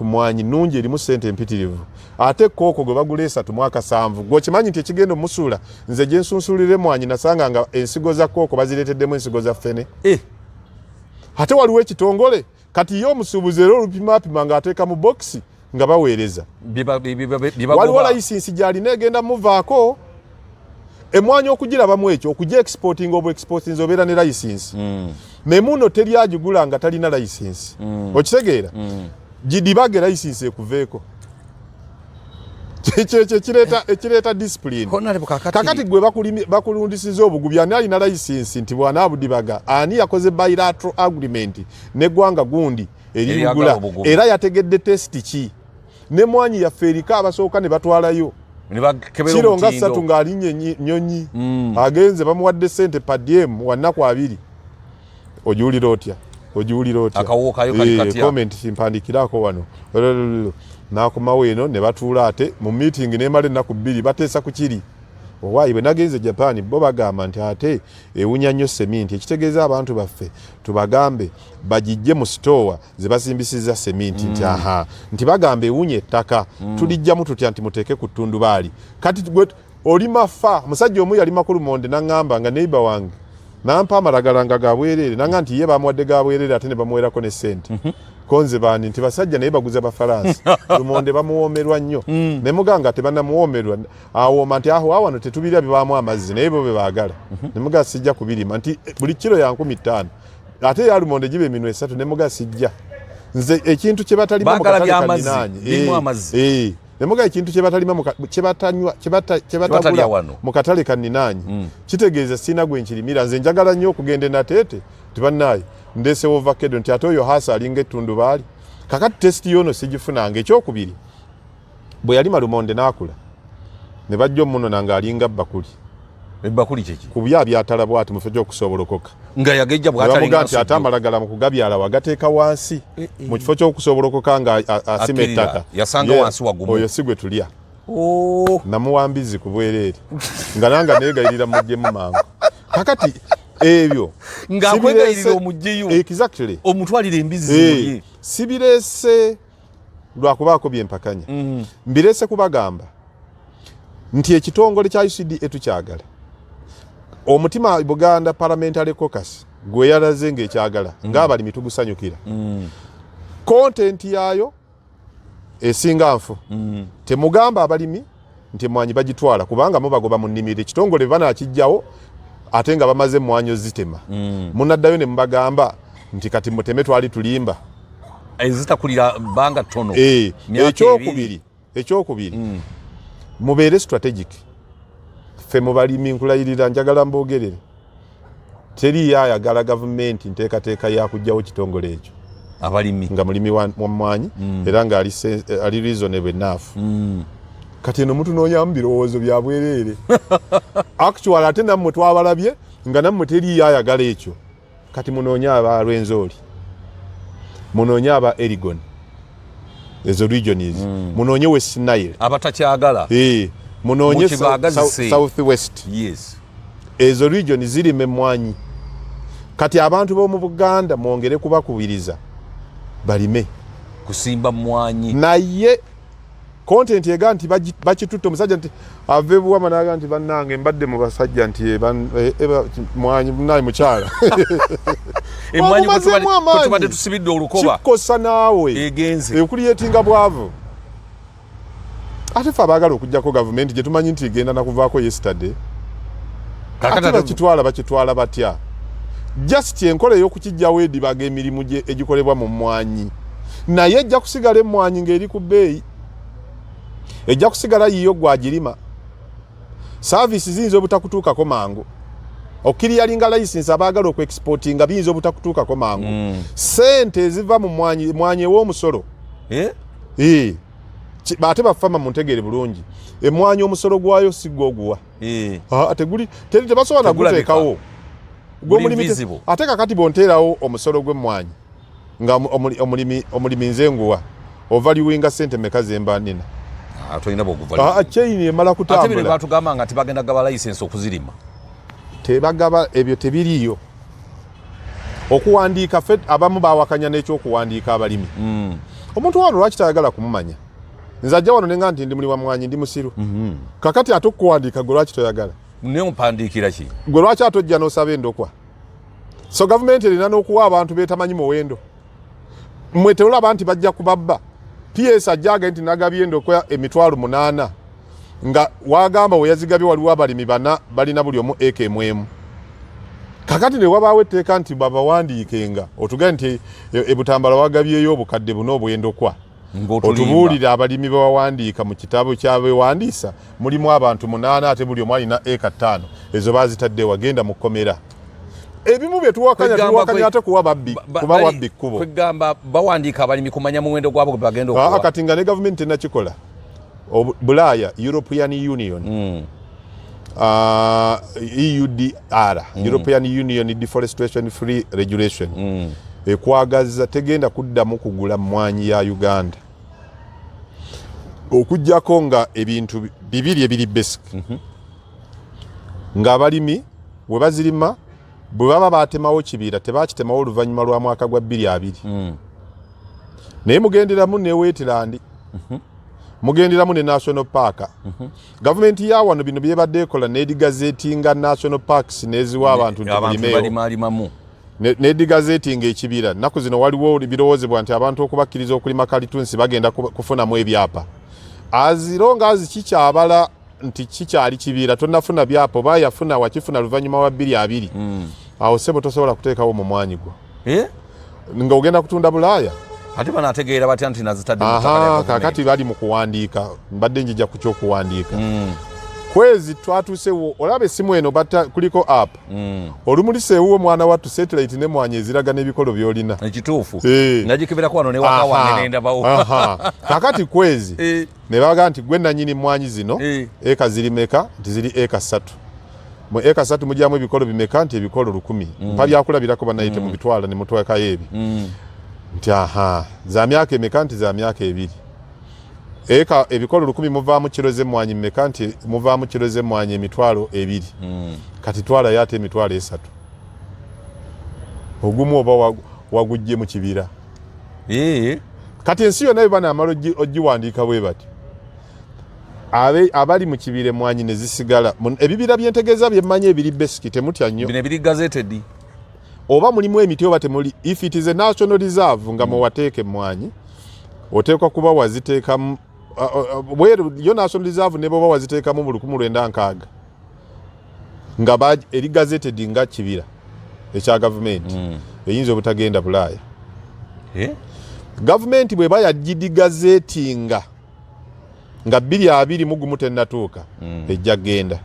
mwanyi nungi erimu ssente mpitirivu ate kooko gwe bagula 3 mwaka 7 gwokimanyi nti ekigenda omusuula nze gye nsunsulire mwanyi nasanga nga ensigo za kooko bazireeteddemu ensigo za ffene ate waliwo ekitongole kati ye omusuubuzi era olupimapima ng'ateeka mu bokisi nga baweereza waliwo layisinsi gy'alina egenda muvaako emwanyi okugirabamu ekyo okugya exporting obu exporting obeera ne layisinsi memuno teri agigula nga talina layisinsi okitegeera gidibage layisinsi ekuveeko ekireeta discipline kakati gwe bakulundisiza obugubi ani alina layisinsi nti bw'anaabudibaga ani yakoze bilateral agreement n'eggwanga gundi eribugula era yategedde testi ki n'emwanyi yaffe eriko abasooka ne batwalayo kiro nga 3 ng'alinnya nyonyi agenze bamuwadde ssente padiem wa nnaku 2 ojuwulira otya akawo kayo kali katya comment simpandikirako wano n'akomawo eno ne batuula ate mu meeting n'emala ennaku 2 bateesa ku kiri owaayi bwe nagenze Japan bo bagamba nti ate ewunya nnyo seminti ekitegeeza abantu baffe tubagambe bagijje mu store ze basimbisiza seminti nti nti bagambe ewunye ettaka tulijjamu tutya nti muteeke ku ttundubaali kati oli mafa musajja omu yali makulu monde n'aŋŋamba nga neighbor wange nampa amalagala nga gabwerere nanga nti ye bamuwadde gabwerere ate ne bamuwerako ne ssente konze bani nti basajja naye baguza bafalansi lumonde bamuwoomerwa nnyo ne muganga tebanamuwoomerwa awooma nti aho wano tetubirya bibaamu amazzi naye bo be baagala ne mugaa sijja kubirima nti buli kiro ya 15 ate ya lumonde gibe eminwe 3 ne mugaa sijja nze ekintu kye batalima mu katale kaninaanyi ne mugaa ekintu kye batalima kye batagula mu katale kaninaanyi kitegeeza sina gwe nkirimira nze njagala nnyo okugenda nateete tibannaayi ndesewo vakedo nti ate oyo hasa alinga ettundubaali kakati testi yono sigifunanga ekyokubiri bwe yalima lumonde n'akula ne bajja omuno nanga alinga ebbakuli kyeki ku bya byatala bwati mufe gy'okusobolokoka nga yagejja bw'atalinga nti ate amalagala mu kugabyala wagateeka wansi mu kifo ky'okusobolokoka nga asima ettaka yasanga wansi wagumu oyo si gwe tulya namuwambizi ku bwereere nga nanga neegayirira mujjemu mangu kakati ebyo ng'akwegayirira omugyeyo exactly omutwalira embizi sibireese lwakubaako byempakanya mbireese kubagamba nti ekitongole kya UCD etukyagala omutima Buganda Parliamentary Caucus gwe yalaze ng'ekyagala ng'abalimi tugusanyukira content yayo esinga nfu temugamba abalimi nti emwanyi bagitwala kubanga mubagoba mu nnimiro ekitongole banaakijjawo ate nga bamaze emwanyi ozitema munaddayo ne mubagamba nti kati muteme twali tulimba ezitakulira bbanga ttono ekyokubiri mubeere strategic ffe mu balimi nkulayirira njagala mboogerere teriyo ayagala gavumenti nteekateeka yakugjawo kitongole ekyo abalimi nga mulimi wamwanyi era nga ali reasonable enough kati eno mutunoonyamu birowoozo bya bwereere actual ate nammwe twabalabye nga nammwe teriyo ayagala ekyo kati munoonye aba Rwenzori munoonye aba Erigon ezo regions munoonye West Nile abatakyagala munoonye South West ezo regions zirime emwanyi kati abantu b'omu Buganda mwongere kubakubiriza balime kusimba mwanyi naye content ega nti bakitutte omusajja nti ave buwama naga nti bannange mbadde mu basajja nti mwanyi naye mukyala emwanyi kutubadde tusibidde olukoba kikosa naawe egenze ekuliyetinga bwavu ate fe abaagala okugjako gavumenti gye tumanyi nti egenda nakuvaako yesterday ate bakitwala batya just enkola ey'okukijjawo edibaga emirimu egikolebwa mu mmwanyi naye ejja kusigala emmwanyi ng'eri ku bbeeyi ejja kusigala yiyo gwagirima saavisi ziyinza obutakutuukako mangu okiriyalinga license abaagala okuexportinga biyinza obutakutuukako mangu sente eziva mu mmwanyi ew'omusolo ate bafama muntegeere bulungi emmwanyi omusolo gwayo si gwoguwa tebasobola naguteekawo ate kakati bonteerawo omusolo gw'emmwanyi nga omulimi nze nguwa ovaliwinga sente meka zemba nina kyeyini emala kutambula batugamba nga tebagenda gaba license okuzirima tebagaba ebyo tebiriiyo okuwandiika fe abamu bawakanya n'ekyokuwandiika abalimi omuntu wano lwaki tayagala kumumanya nze ajja wano nenga nti ndi muli wa mmwanyi ndi musiru kakati ate okuwandiika gwe lwaki toyagala ne mupandiikira ki gwe lwaki ate ojja n'osaba endokwa so gavumenti erina n'okuwa abantu beetamanyi muwendo mmwe teolaba nti bajja kubabba PS ajjaga nti nagabye endokwa emitwalo 8 nga wagamba we yazigabye waliwo abalimi bana balina buli omu ekemwemu kakati ne wabaawo etteeka nti babawandiikenga otuga nti ebutambala wagabyeyo obukadde buno obwendokwa otubuulira abalimi bewawandiika mu kitabo kyabewandiisa mulimu abantu 8 ate buli omu alina eka 5 ezo bazitadde wagenda mu kkomera ebimu byetuwakanya ate kuwa babbi kuba wabbi kkubo kwegamba bawandiika abalimi kumanya muwendo gwabo gwe bagenda okuwa kati nga ne gavumenti tenakikola Bulaaya European Union EUDR European Union Deforestation Free Regulation ekwagaza tegenda kuddamu kugula mmwanyi ya Uganda okujjako nga ebintu bibiri ebiri basic nga abalimi we bazirima bwe baba batemawo kibira tebakitemawo oluvannyuma lwa mwaka gwa 2020 naye mugenderamu ne Wetland mugenderamu ne National Park gavumenti ya wano bino byebadde ekola n'edigazetinga National Parks neziwa abantu balimamu n'edigazetinga ekibira nnaku zino waliwo birowoozebwa nti abantu okubakkiriza okulima kalitunsi bagenda kufunamu ebyapa azironga azikikyabala nti kikyali kibira tonnafuna byapa oba yafuna wakifuna luvannyuma wa 2020 awo sebo tosobola kuteekawo mu mwanyi gwo nga ogenda kutunda Bulaaya ate banategeera batya nti nazitadde kakati bali mu kuwandiika mbadde njija ku kyokuwandiika kwezi twatuusewo olaba essimu eno kuliko app olumuliseewo omwana wattu satellite ne mwanya eziraga n'ebikolo by'olina ekituufu nagikeberako wano newaka wange nendabawo kakati kwezi ne baga nti gwe nannyini mmwanyi zino eka ziri meka nti ziri eka 3 mu eka 3 mujyamu ebikolo bimeka nti ebikolo 1000 mpa byakulabirako banayite mu bitwala ne mutwekayo ebi nti za myaka emeka nti za myaka 2 eka ebikolo 1000 muvaamu kilo z'emmwanyi mmeka nti muvaamu kilo z'emmwanyi emitwalo 2 kati twala yate emitwalo 3 ogumu oba wagujje mu kibira kati ensi yonna bana amalo ogiwandiika bwe bati abali mu kibira emmwanyi ne zisigala ebibira byentegeeza byemmanya ebiri basic temutya nnyo bino ebiri gazetted oba mulimu emiti oba temuli if it is a national reserve nga muwateeke emmwanyi oteekwa kuba waziteekamu yo national reserve ne boba waziteekamu mu 1960 nga eri gazetted nga kibira ekya gavumenti eyinza obutagenda Bulaaya gavumenti bweba yagidigazetinga nga 2020 tennatuuka ejja genda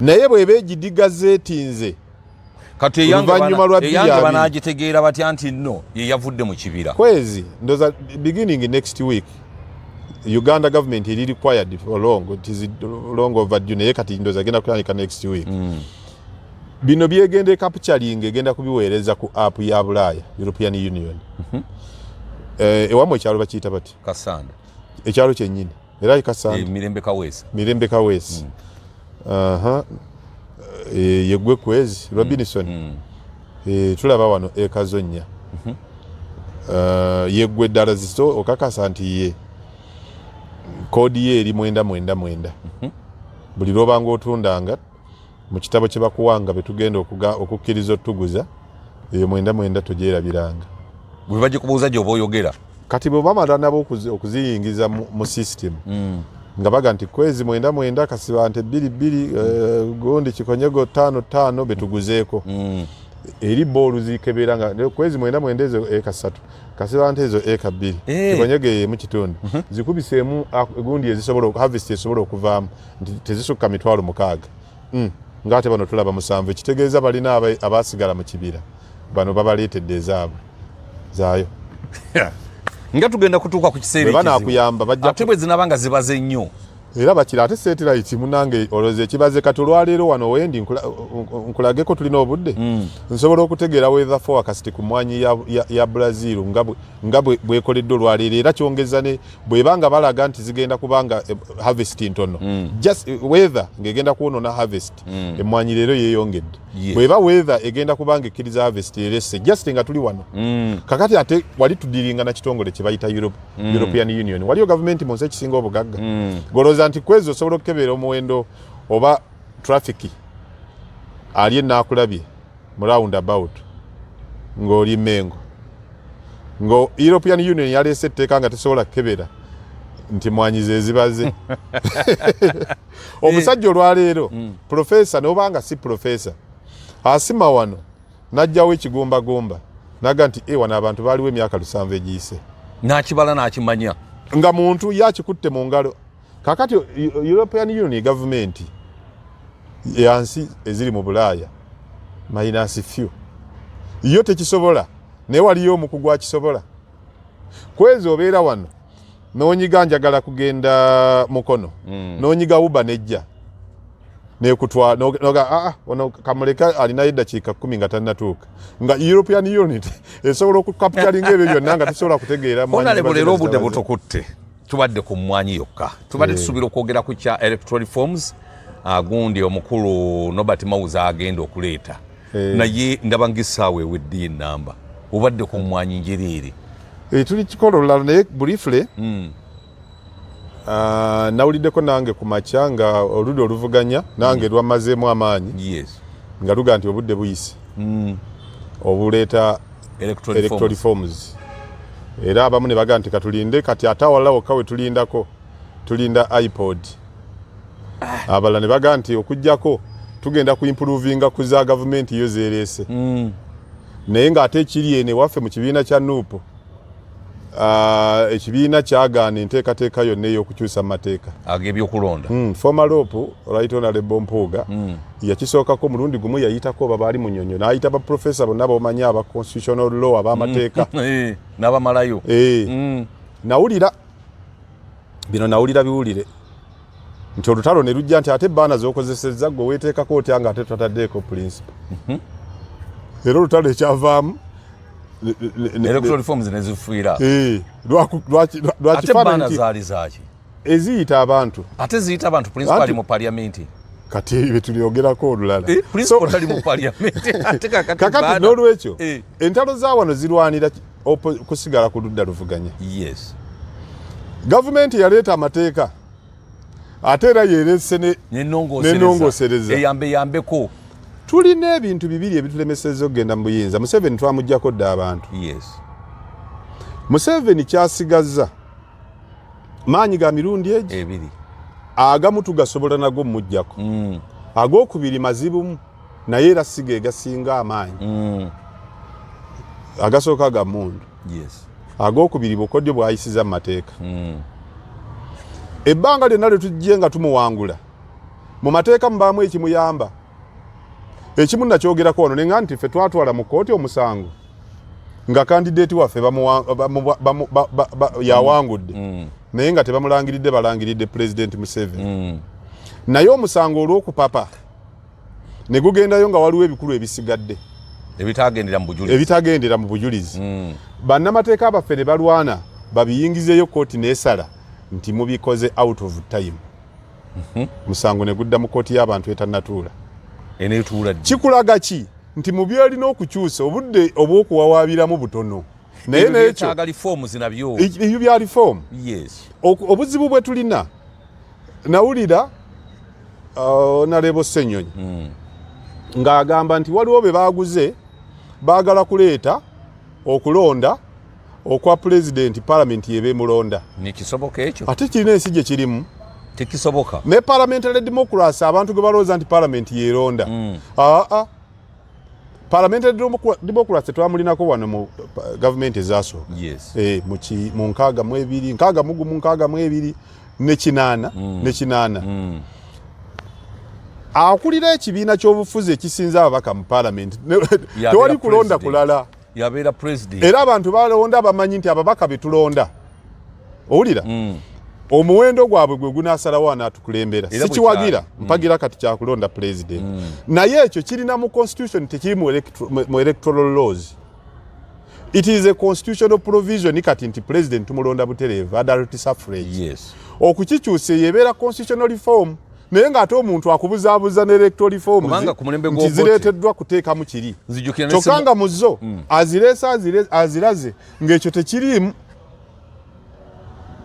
naye bweba egidigazetinze kati eyange banagitegeera batya nti nno ye yavudde mu kibira kwezi ndoza beginning next week Uganda government is required for long overdue naye kati ndoza genda kutandika next week bino byegende capturing egenda kubiweereza ku app ya Bulaaya European Union ewamu ekyalo bakiyita bati Kasanda ekyalo kyennyini era Kasanda Mirembe Kaweesi yegwe kwezi Robinson tulaba wano ekazonya yegwe ddala ziso okakasa nti ye kodi ye eri 999 buli lwobanga otundanga mu kitabo kye bakuwanga betugenda okukkiriza otuguza eyo 999 togyerabiranga bwe bajja kubuuza gy'oba oyogera kati bwe bamala nabo okuziyingiza mu system nga baga nti kwezi 999 kasiba nti 22 gundi kikonyego 55 betuguzeeko eri boolu zikebera nga kwezi 9 ezo eka 3 kasibante ezo eka 2 kibonyege mu kitundu zikubiseemu gundi ezisobola harvest esobola okuvaamu tezisukka 6,000 ngate bano tulaba 7 kitegeeza balina abasigala mu kibira bano babaleetedde ezaabwe zaayo nga tugenda kutuuka ku kiseera bana akuyamba bajja ate bwe zinabanga zibaze nnyo era bakira ate satellite munange oloze kibaze katulwalero wano wendi nkulageko tulina obudde nsobola okutegeera weather forecast ku mwanyi ya Brazil nga bwekoledde olwalero era kyongeza ne bwebanga balaga nti zigenda kubanga harvest ntono just weather ngegenda kuonona harvest emwanyi lero yeyongedde bweba weather egenda kubanga ekkiriza harvest erese just nga tuli wano kakati ate wali tudiringa na kitongole kibayita European Union waliyo government mu nsi kisinga obugagga goloza nti kwezo osobola okukebera omuwendo oba traffic ali enakulabye mu roundabout ng'oli Mengo ngo European Union yalese etteeka nga tesobola kukebera nti mwanyize ezibaze omusajja olwaleero professor n'obanga si professor asima wano najjawo ekigumbagumba naga nti wano abantu baaliwo emyaka 7 egiyise nakibala nakimanya nga muntu yakikutte mu ngalo kakati European Union government yansi eziri mu Bulaaya minus few yo tekisobola ne waliyo omukugu akisobola kwezi obeera wano n'onyiga njagala kugenda mukono n'onyiga uba nejja nekutwa noga ono kamuleka alina eddakiika 10 nga tannatuuka nga European Union esobola okukapitalinga ebyo byonna nga tesobola kutegeera mwanyi lero obudde butokutte tubadde ku mwanyi yokka tubadde tusuubira okwogera ku kya electoral reforms gundi omukulu Norbert Mauza agenda okuleeta naye ndaba ngisaawe weddi enamba obadde ku mwanyi njereere tuli kikola olulala naye briefly nawuliddeko nange ku makya nga oludde oluvuganya nange lwamazeemu amaanyi nga luga nti obudde buyise obuleeta electoral reforms era abamu ne baga nti katulinde kati atawalawo kawe tulinda iPod abala ne baga nti okujjako tugenda ku improvinga ku za government yo zereese naye nga ate ekiri ene waffe mu kibiina kya NUP ekibiina kyagaana enteekateeka yonna ey'okukyusa amateeka ag'ebyokulonda former rope right honorable Mpuuga yakisookako mulundi gumu yayitako babaali mu nnyonyo n'ayita baprofesa bonna b'omanyi aba constitutional law ab'amateeka n'abamalayo nawulira biwulire nti olutalo ne lujja nti ate ebbaana z'okozesezza gwe weeteekako otya nga ate totaddeeko principle era olutalo ekyavaamu electoral reforms nezifuira ate bana zaali zaki eziyita abantu ate ziyita abantu principal ali mu parliament kati ebyo tulyogerako olulala principal ali mu parliament ate kakati n'olwekyo entalo za wano zirwanira kusigala ku ludda luvuganya gavumenti yaleeta amateeka ate era yerese nenongosereza eyambeko tulina ebintu bibiri ebitulemeseza okugenda mu buyinza. Museveni twamuggyako dda abantu. Museveni kyasigaza maanyi ga mirundi ebiri agamu tugasobola nago mujjako ag'okubiri mazibumu naye era siga egasinga amaanyi agasooka ga mundu ag'okubiri bukodyo bwayisiza mu mateeka ebbanga lyonna lye tujje nga tumuwangula mu mateeka mubaamu ekimuyamba ekimu nakyogerako wano nenga nti ffe twatwala mu kooti omusango nga kandidate waffe yawangudde naye nga tebamulangiridde balangiridde President Museveni naye omusango olw'okupapa ne gugendayo nga waliwo ebikulu ebisigadde ebitagendera mu bujulizi bannamateeka baffe ne balwana babiyingizeyo kooti n'esala nti mubikoze out of time musango ne gudda mu kooti y'abantu etannatuula kikulaga ki nti mu byolina okukyusa obudde obw'okuwawaabiramu butono naye nekyo ebyo bya reform obuzibu bwe tulina nawulira Honorable Ssenyonyi ng'agamba nti waliwo be baaguze baagala kuleeta okulonda okwa president parliament yebeemulonda nikisoboka ekyo ate kirina ensi gye kirimu tekisoboka ne parliamentary democracy abantu gwe balowooza nti parliament yeeronda parliamentary democracy twamulinako wano mu government ezaso yes mu nkaaga mu ebiri nkaaga mugumu nkaaga mu ebiri ne kinaana akulira ekibiina ky'obufuzi ekisinza ababaka mu parliament tewali kulonda kulala yabeera president era abantu balonda bamanyi nti ababaka betulonda owulira omuwendo gwabwe gwe gunaasalawo anaatukulembera sikiwagira mpagira kati kyakulonda president naye ekyo kirina mu constitution tekiri mu electoral laws. It is a constitutional provision kati nti president tumulonda butereevu adult suffrage yes okukikyusa yebeera constitutional reform naye ng'ate omuntu akubuzaabuza ne electoral reform nti zireeteddwa kuteekamu kiri kyokka nga mu zo azireese aziraze ng'ekyo tekiriimu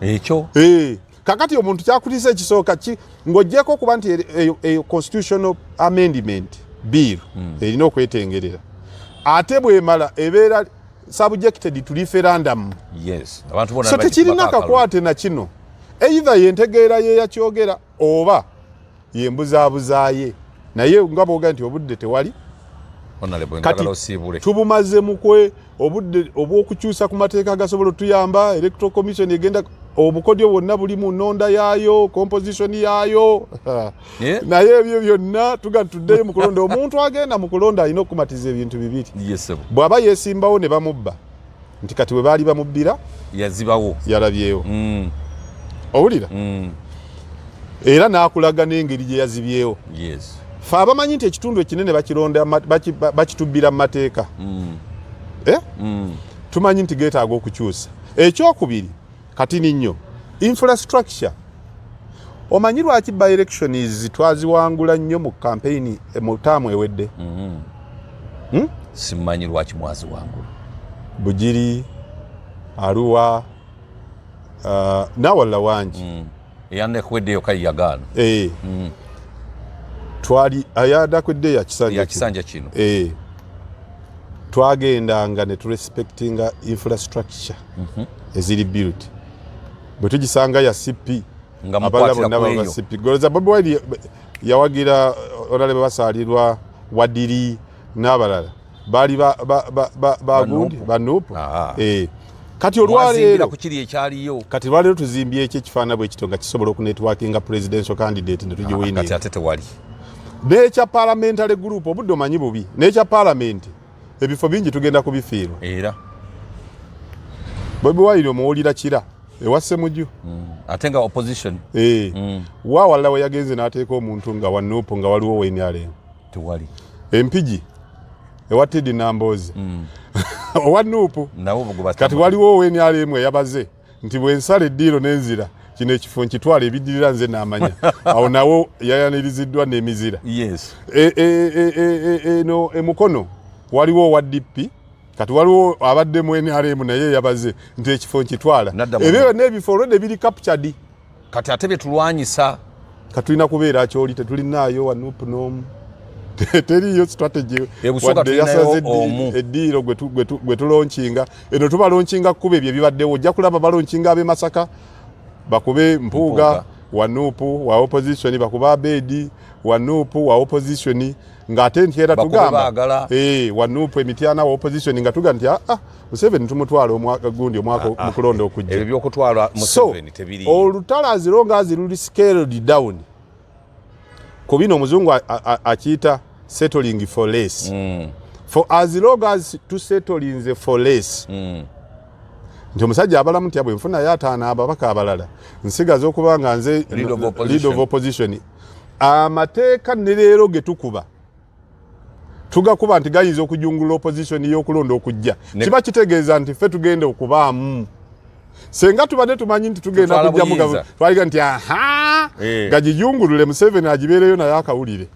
ekyo kakati omuntu kyakulisa ekisooka ng'oggyeko okuba nti constitutional amendment bill erina okwetengerera ate bw'emala ebeera subjected to referendum yes so tekirina kakwate na kino either yentegeera yeyakyogera oba yembuzaabuzaye naye nga bwoga nti obudde tewali kati tubumaze mukwe obudde obw'okukyusa ku mateeka gasobola otuyamba electoral commission egenda obukodyo bwonna buli mu nnonda yaayo composition yaayo naye ebyo byonna tugatuddeyo mu kulonda omuntu agenda mu kulonda alina okumatiza ebintu bibiri bw'aba yeesimbawo ne bamubba nti kati we baali bamubbira yazibawo yalabyewo owulira era n'akulaga n'engeri gye yazibyewo fe abamanyi nti ekitundu ekinene bakironda bakitubbira mu mateeka tumanyi nti geetaaga okukyusa ekyokubiri kati nnyo infrastructure omanyi lwaki by elections twaziwangula nnyo mu campaign mu taamu ewedde simanyi lwaki mwaziwangula Bugiri Arua nawalla wangi eyandekweddeyo kayiyagaano twali ayadakwedde ya kisanja kino twagendanga ne turespectinga infrastructure eziri built bwe tugisanga ya CP abala bonna baba CP goza Bobi Wine yawagira olale basalirwa Wadiri n'abalala bali bagundi banupu kati olwaleero kukiri ekyaliyo kati olwaleero tuzimbye ekifaana bwe kitonga kisobola okunetworkinga presidential candidate ne tugiwine kati ate tewali n'ekya parliamentary group obudde omanyi bubi n'ekya parliament ebifo bingi tugenda kubifiirwa era Bobi Wine omuwulira kira ewasse mujju ate nga opposition wawalla we yagenze n'ateeka omuntu nga wanuupu nga waliwo wenyale tewali empigi ewa Teddy Nambooze owanuupu kati waliwo wenyale emwe yabaze nti bwensala eddiiro n'enzira kino ekifo nkitwala ebiddirira nze n'amanya awo nawo yayaniriziddwa n'emizira eno emukono waliwo owa DP kati waliwo abadde mu NRM naye yabaze nti ekifo nkitwala ebyo n'ebifo olwedde biri captured kati ate byetulwanyisa kati tulina kubeera kyoli tetulinaayo wanuupu n'omu teriyo strategy wadde yasaze eddiiro gwe tulonkinga eno tubalonkinga kuba ebyo ebibaddewo ojja kulaba balonkinga ab'e Masaka bakube Mpuuga wanuupu wa opposition bakuba Abedi wanuupu wa opposition ng'ate nti era tugamba wanuupu Emityana wa opposition nga tuga nti Museveni tumutwala omwaka gundi omwaka mu kulonda okujja ebyo by'okutwala Museveni tebiri olutala azilonga aziruli scaled down ku bino omuzungu akiyita settling for less for as long as to settle in the for less nti omusajja abalamu nti abwe nfuna yataana ababaka abalala nsigaza okuba nga nze lead of opposition amateeka ne leero ge tukuba tugakuba nti gayinza okujungula opposition y'okulonda okujja kiba kitegeeza nti ffe tugenda okubaamu senga tubadde tumanyi nti tugenda kujja mu twaliga nti gagijungulule Museveni agibeereyo naye akawulire